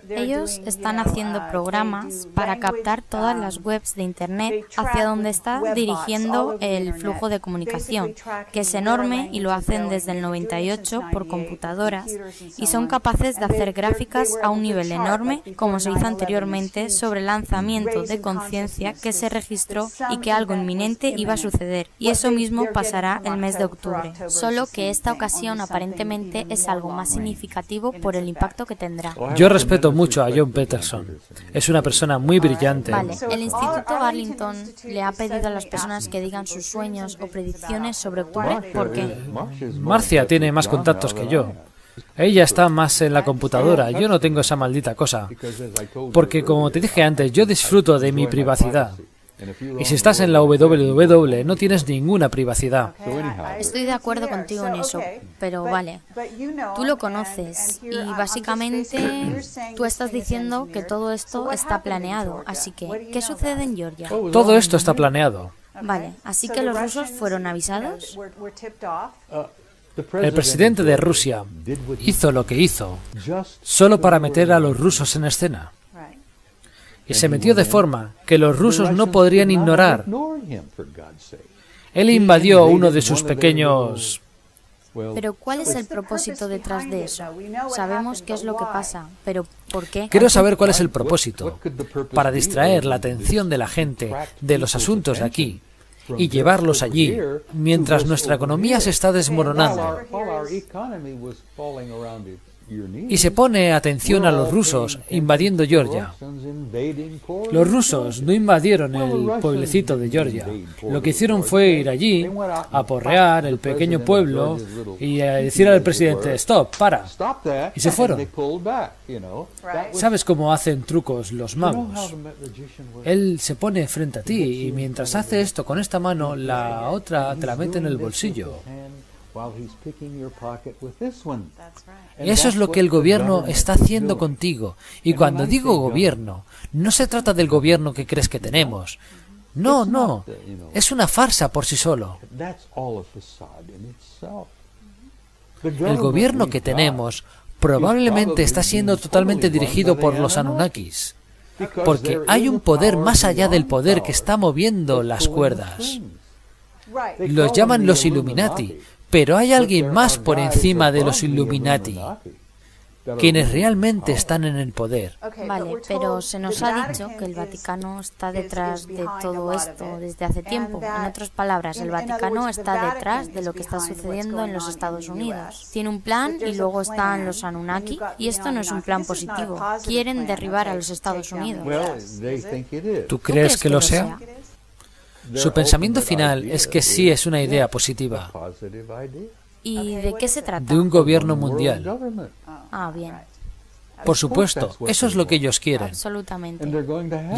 Ellos están haciendo programas para captar todas las webs de Internet hacia donde está dirigiendo el flujo de comunicación, que es enorme y lo hacen desde el 98 por computadoras, y son capaces de hacer gráficas a un nivel enorme, como se hizo anteriormente sobre el lanzamiento de conciencia que se registró y que algo inminente iba a suceder, y eso mismo pasará el mes de octubre, solo que esta ocasión aparentemente es algo más significativo por el impacto que tendrá. Yo respeto mucho a John Peterson. Es una persona muy brillante. Vale, el Instituto Arlington le ha pedido a las personas que digan sus sueños o predicciones sobre octubre. ¿Por qué? Marcia tiene más contactos que yo. Ella está más en la computadora. Yo no tengo esa maldita cosa. Porque, como te dije antes, yo disfruto de mi privacidad. Y si estás en la WWW no tienes ninguna privacidad. Estoy de acuerdo contigo en eso, pero vale, tú lo conoces y básicamente tú estás diciendo que todo esto está planeado, así que, ¿qué sucede en Georgia? Todo esto está planeado. Vale, así que los rusos fueron avisados. El presidente de Rusia hizo lo que hizo solo para meter a los rusos en escena. Y se metió de forma que los rusos no podrían ignorar. Él invadió uno de sus pequeños... Pero ¿cuál es el propósito detrás de eso? Sabemos qué es lo que pasa, pero ¿por qué? Quiero saber cuál es el propósito. Para distraer la atención de la gente de los asuntos de aquí y llevarlos allí, mientras nuestra economía se está desmoronando. Y se pone atención a los rusos invadiendo Georgia. Los rusos no invadieron el pueblecito de Georgia. Lo que hicieron fue ir allí, aporrear el pequeño pueblo y decir al presidente, stop, para. Y se fueron. ¿Sabes cómo hacen trucos los magos? Él se pone frente a ti y mientras hace esto con esta mano, la otra te la mete en el bolsillo. Eso es lo que el gobierno está haciendo contigo. Y cuando digo gobierno, no se trata del gobierno que crees que tenemos. No, no. Es una farsa por sí solo. El gobierno que tenemos probablemente está siendo totalmente dirigido por los Anunnakis. Porque hay un poder más allá del poder que está moviendo las cuerdas. Los llaman los Illuminati. Pero hay alguien más por encima de los Illuminati, quienes realmente están en el poder. Vale, pero se nos ha dicho que el Vaticano está detrás de todo esto desde hace tiempo. En otras palabras, el Vaticano está detrás de lo que está sucediendo en los Estados Unidos. Tiene un plan y luego están los Anunnaki, y esto no es un plan positivo. Quieren derribar a los Estados Unidos. ¿Tú crees que lo sea? Su pensamiento final es que sí es una idea positiva. ¿Y de qué se trata? De un gobierno mundial. Ah, bien. Por supuesto, eso es lo que ellos quieren. Absolutamente.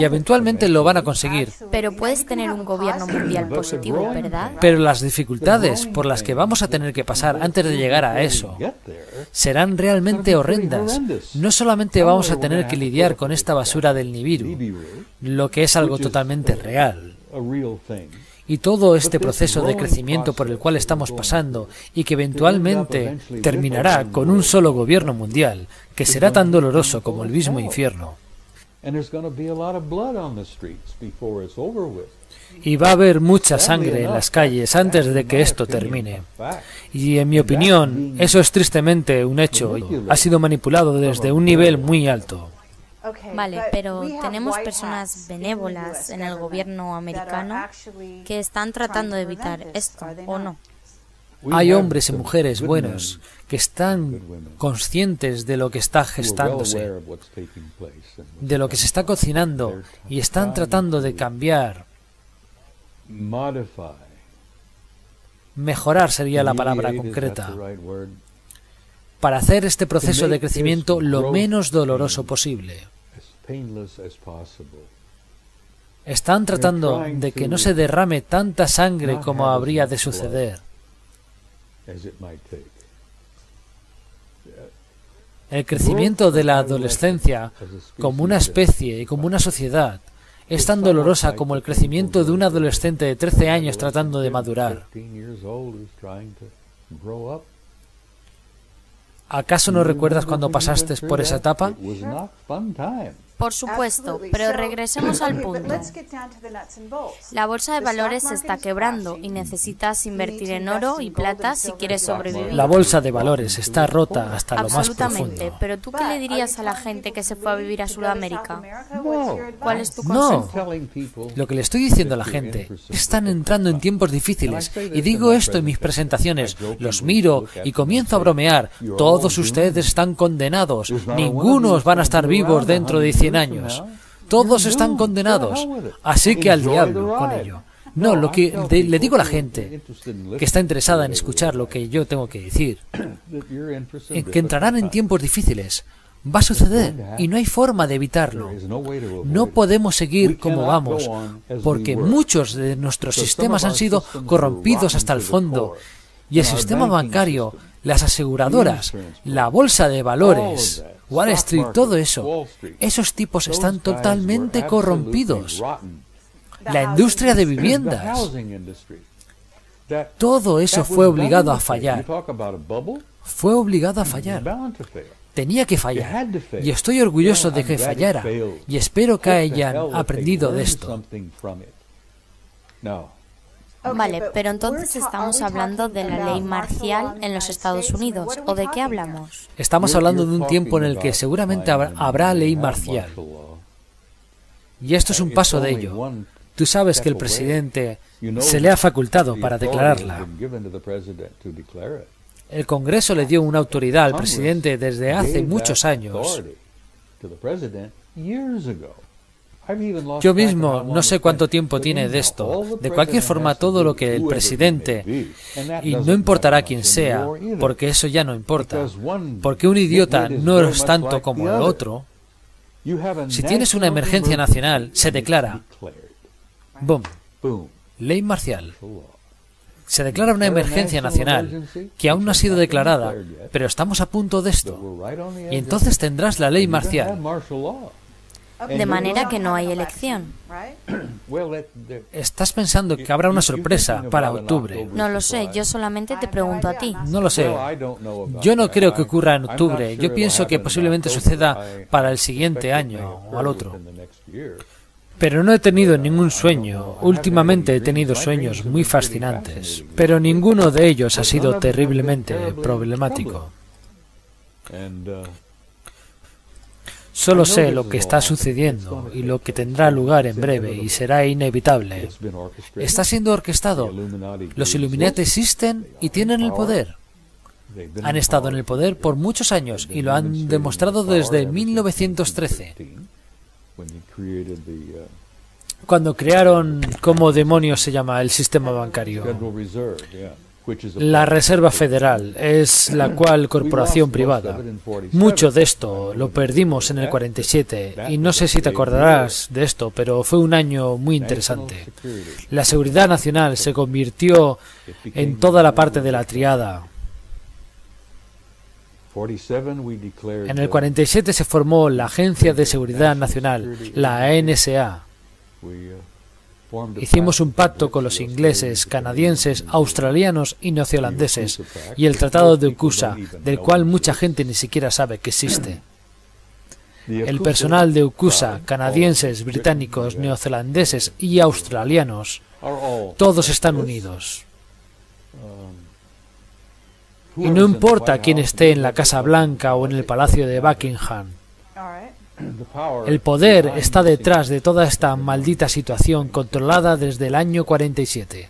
Y eventualmente lo van a conseguir. Pero puedes tener un gobierno mundial positivo, ¿verdad? Pero las dificultades por las que vamos a tener que pasar antes de llegar a eso serán realmente horrendas. No solamente vamos a tener que lidiar con esta basura del Nibiru, lo que es algo totalmente real. Y todo este proceso de crecimiento por el cual estamos pasando y que eventualmente terminará con un solo gobierno mundial que será tan doloroso como el mismo infierno. Y va a haber mucha sangre en las calles antes de que esto termine. Y en mi opinión, eso es tristemente un hecho. Ha sido manipulado desde un nivel muy alto. Vale, pero tenemos personas benévolas en el gobierno americano que están tratando de evitar esto, ¿o no? Hay hombres y mujeres buenos que están conscientes de lo que está gestándose, de lo que se está cocinando, y están tratando de cambiar. Mejorar sería la palabra concreta, para hacer este proceso de crecimiento lo menos doloroso posible. Están tratando de que no se derrame tanta sangre como habría de suceder. El crecimiento de la adolescencia como una especie y como una sociedad es tan dolorosa como el crecimiento de un adolescente de 13 años tratando de madurar. ¿Acaso no recuerdas cuando pasaste por esa etapa? Por supuesto, pero regresemos al punto. La bolsa de valores se está quebrando y necesitas invertir en oro y plata si quieres sobrevivir. La bolsa de valores está rota hasta lo más Absolutamente, profundo. pero ¿tú qué le dirías a la gente que se fue a vivir a Sudamérica? ¿Cuál es tu consejo? No, lo que le estoy diciendo a la gente es que están entrando en tiempos difíciles, y digo esto en mis presentaciones, los miro y comienzo a bromear. Todos ustedes están condenados, ninguno van a estar vivos dentro de 100 años. Todos están condenados, así que al diablo con ello. No, lo que le digo a la gente que está interesada en escuchar lo que yo tengo que decir, que entrarán en tiempos difíciles. Va a suceder y no hay forma de evitarlo. No podemos seguir como vamos, porque muchos de nuestros sistemas han sido corrompidos hasta el fondo. Y el sistema bancario, las aseguradoras, la bolsa de valores, Wall Street, todo eso, esos tipos están totalmente corrompidos. La industria de viviendas. Todo eso fue obligado a fallar. Fue obligado a fallar. Tenía que fallar. Y estoy orgulloso de que fallara. Y espero que hayan aprendido de esto. Vale, pero entonces estamos hablando de la ley marcial en los Estados Unidos, ¿o de qué hablamos? Estamos hablando de un tiempo en el que seguramente habrá ley marcial. Y esto es un paso de ello. Tú sabes que el presidente se le ha facultado para declararla. El Congreso le dio una autoridad al presidente desde hace muchos años. Yo mismo no sé cuánto tiempo tiene de esto. De cualquier forma, todo lo que el presidente, y no importará quién sea, porque eso ya no importa, porque un idiota no es tanto como el otro. Si tienes una emergencia nacional, se declara. ¡Boom! Ley marcial. Se declara una emergencia nacional, que aún no ha sido declarada, pero estamos a punto de esto. Y entonces tendrás la ley marcial. De manera que no hay elección. Estás pensando que habrá una sorpresa para octubre. No lo sé, yo solamente te pregunto a ti. No lo sé. Yo no creo que ocurra en octubre. Yo pienso que posiblemente suceda para el siguiente año o al otro. Pero no he tenido ningún sueño. Últimamente he tenido sueños muy fascinantes, pero ninguno de ellos ha sido terriblemente problemático. Solo sé lo que está sucediendo y lo que tendrá lugar en breve y será inevitable. Está siendo orquestado. Los Illuminati existen y tienen el poder. Han estado en el poder por muchos años y lo han demostrado desde 1913. Cuando crearon, ¿cómo demonios se llama el sistema bancario? La Reserva Federal es la cual corporación privada. Mucho de esto lo perdimos en el 47 y no sé si te acordarás de esto, pero fue un año muy interesante. La seguridad nacional se convirtió en toda la parte de la triada. En el 47 se formó la Agencia de Seguridad Nacional, la NSA. Hicimos un pacto con los ingleses, canadienses, australianos y neozelandeses, y el Tratado de UCUSA, del cual mucha gente ni siquiera sabe que existe. El personal de UCUSA, canadienses, británicos, neozelandeses y australianos, todos están unidos. Y no importa quién esté en la Casa Blanca o en el Palacio de Buckingham. El poder está detrás de toda esta maldita situación controlada desde el año 47.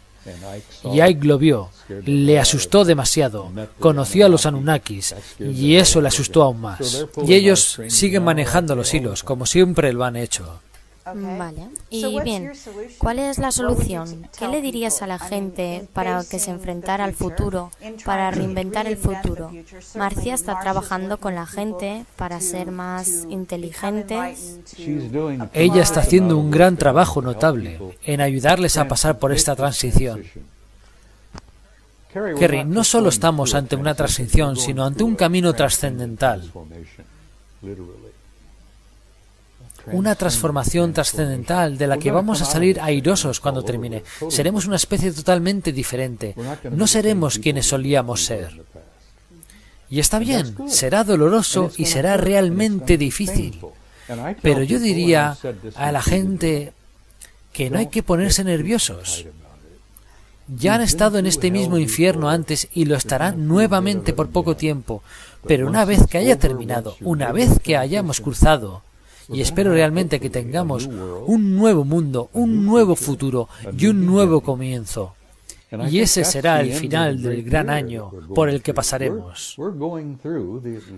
Y Ike lo vio, le asustó demasiado, conoció a los Anunnakis y eso le asustó aún más. Y ellos siguen manejando los hilos, como siempre lo han hecho. Vale. Y bien, ¿cuál es la solución? ¿Qué le dirías a la gente para que se enfrentara al futuro, para reinventar el futuro? Marcia está trabajando con la gente para ser más inteligentes. Ella está haciendo un gran trabajo notable en ayudarles a pasar por esta transición. Kerry, no solo estamos ante una transición, sino ante un camino trascendental. Una transformación trascendental de la que vamos a salir airosos cuando termine. Seremos una especie totalmente diferente. No seremos quienes solíamos ser. Y está bien, será doloroso y será realmente difícil. Pero yo diría a la gente que no hay que ponerse nerviosos. Ya han estado en este mismo infierno antes y lo estarán nuevamente por poco tiempo. Pero una vez que haya terminado, una vez que hayamos cruzado, y espero realmente que tengamos un nuevo mundo, un nuevo futuro y un nuevo comienzo. Y ese será el final del gran año por el que pasaremos.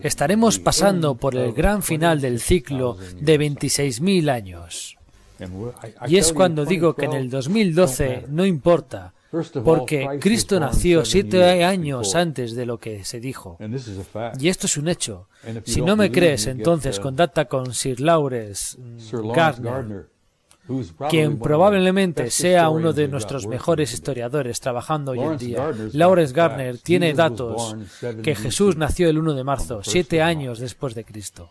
Estaremos pasando por el gran final del ciclo de 26.000 años. Y es cuando digo que en el 2012 no importa, porque Cristo nació 7 años antes de lo que se dijo. Y esto es un hecho. Si no me crees, entonces contacta con Sir Lawrence Gardner, quien probablemente sea uno de nuestros mejores historiadores trabajando hoy en día. Lawrence Gardner tiene datos que Jesús nació el 1 de marzo, 7 años después de Cristo.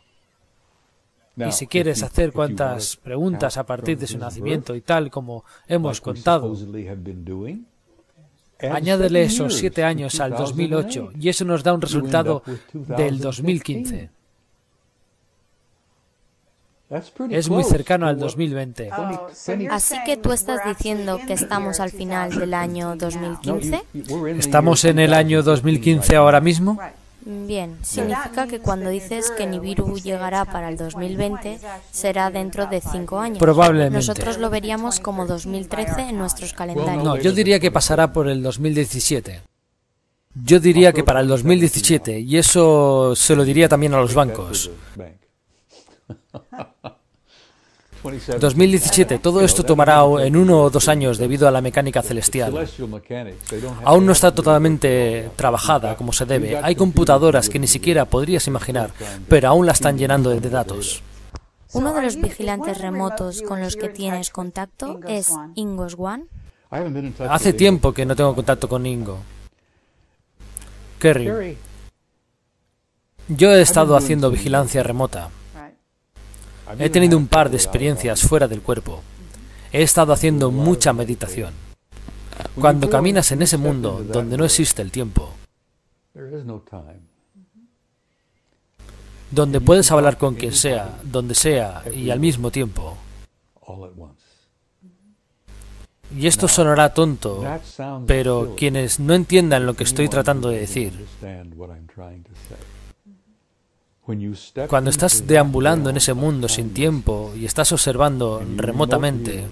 Y si quieres hacer cuantas preguntas a partir de su nacimiento y tal como hemos contado, Añádele esos 7 años al 2008 y eso nos da un resultado del 2015. Es muy cercano al 2020. Así que tú estás diciendo que estamos al final del año 2015. ¿Estamos en el año 2015 ahora mismo? Bien, significa que cuando dices que Nibiru llegará para el 2020, será dentro de 5 años. Probablemente. Nosotros lo veríamos como 2013 en nuestros calendarios. No, yo diría que pasará por el 2017. Yo diría que para el 2017, y eso se lo diría también a los bancos. 2017, todo esto tomará en 1 o 2 años debido a la mecánica celestial. Aún no está totalmente trabajada como se debe. Hay computadoras que ni siquiera podrías imaginar, pero aún la están llenando de datos. Uno de los vigilantes remotos con los que tienes contacto es Ingo Swann. Hace tiempo que no tengo contacto con Ingo. Kerry, yo he estado haciendo vigilancia remota. He tenido un par de experiencias fuera del cuerpo. He estado haciendo mucha meditación. Cuando caminas en ese mundo donde no existe el tiempo, donde puedes hablar con quien sea, donde sea y al mismo tiempo. Y esto sonará tonto, pero quienes no entiendan lo que estoy tratando de decir, cuando estás deambulando en ese mundo sin tiempo y estás observando remotamente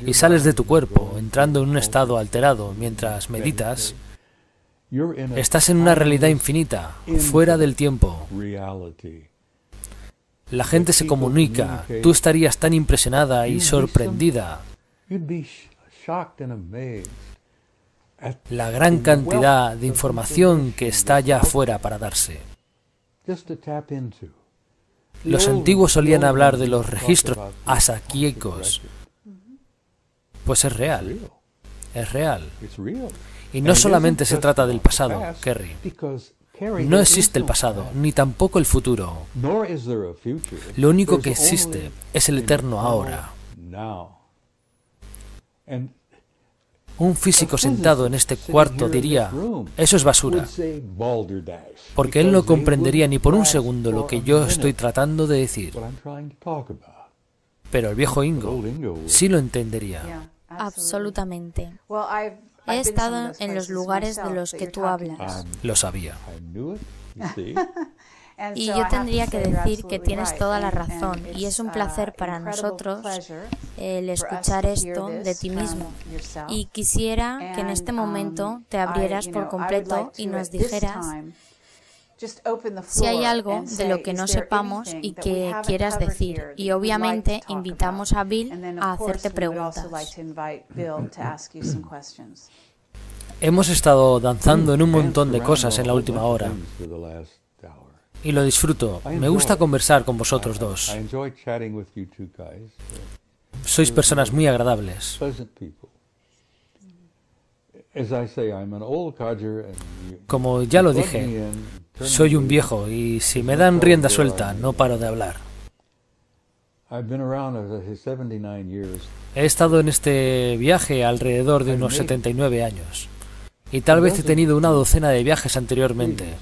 y sales de tu cuerpo entrando en un estado alterado mientras meditas, estás en una realidad infinita, fuera del tiempo. La gente se comunica, tú estarías tan impresionada y sorprendida. La gran cantidad de información que está allá afuera para darse. Los antiguos solían hablar de los registros asaquíicos. Pues es real. Es real. Y no solamente se trata del pasado, Kerry. No existe el pasado, ni tampoco el futuro. Lo único que existe es el eterno ahora. Un físico sentado en este cuarto diría, eso es basura, porque él no comprendería ni por un segundo lo que yo estoy tratando de decir. Pero el viejo Ingo sí lo entendería. Absolutamente. He estado en los lugares de los que tú hablas. Lo sabía. Y yo tendría que decir que tienes toda la razón, y es un placer para nosotros el escuchar esto de ti mismo. Y quisiera que en este momento te abrieras por completo y nos dijeras si hay algo de lo que no sepamos y que quieras decir. Y obviamente invitamos a Bill a hacerte preguntas. Hemos estado danzando en un montón de cosas en la última hora. Y lo disfruto. Me gusta conversar con vosotros dos. Sois personas muy agradables. Como ya lo dije, soy un viejo y si me dan rienda suelta, no paro de hablar. He estado en este viaje alrededor de unos 79 años. Y tal vez he tenido una docena de viajes anteriormente,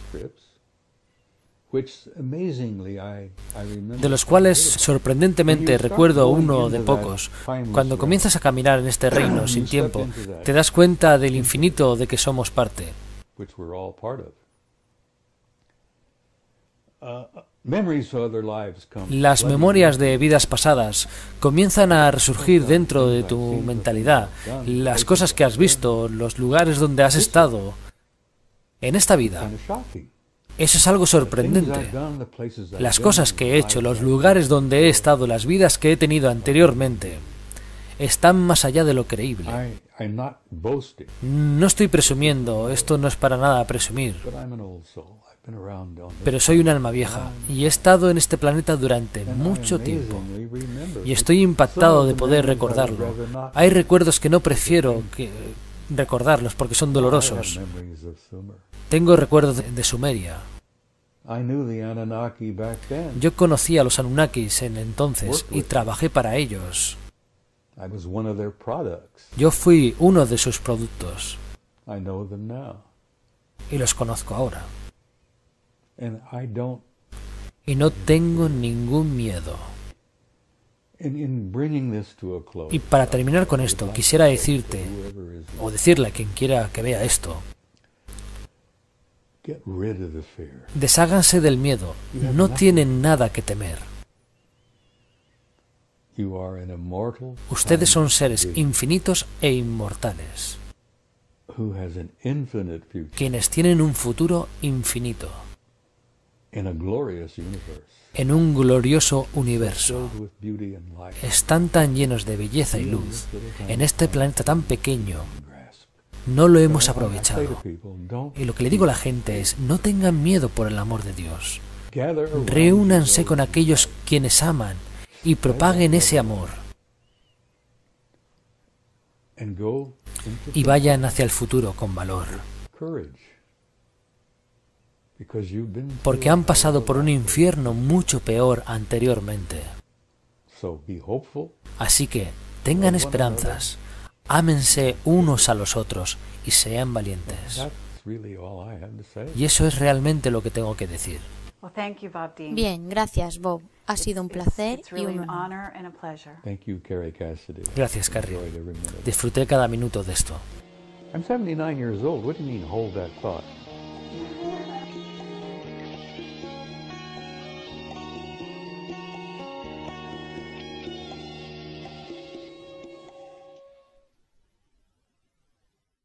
de los cuales sorprendentemente recuerdo uno de pocos. Cuando comienzas a caminar en este reino sin tiempo, te das cuenta del infinito de que somos parte. Las memorias de vidas pasadas comienzan a resurgir dentro de tu mentalidad, las cosas que has visto, los lugares donde has estado en esta vida. Eso es algo sorprendente. Las cosas que he hecho, los lugares donde he estado, las vidas que he tenido anteriormente, están más allá de lo creíble. No estoy presumiendo, esto no es para nada presumir. Pero soy un alma vieja y he estado en este planeta durante mucho tiempo. Y estoy impactado de poder recordarlo. Hay recuerdos que no prefiero recordarlos porque son dolorosos. Tengo recuerdos de Sumeria. Yo conocí a los Anunnakis en entonces y trabajé para ellos. Yo fui uno de sus productos. Y los conozco ahora. Y no tengo ningún miedo. Y para terminar con esto, quisiera decirte, o decirle a quien quiera que vea esto, desháganse del miedo, no tienen nada que temer. Ustedes son seres infinitos e inmortales, quienes tienen un futuro infinito, en un glorioso universo. Están tan llenos de belleza y luz, en este planeta tan pequeño. No lo hemos aprovechado. Y lo que le digo a la gente es, no tengan miedo por el amor de Dios. Reúnanse con aquellos quienes aman y propaguen ese amor. Y vayan hacia el futuro con valor. Porque han pasado por un infierno mucho peor anteriormente. Así que tengan esperanzas, ámense unos a los otros y sean valientes. Y eso es realmente lo que tengo que decir. Bien, gracias, Bob. Ha sido un placer y un honor. Gracias, Carrie. Disfruté cada minuto de esto. I'm 79 years old. What do you mean, hold that thought?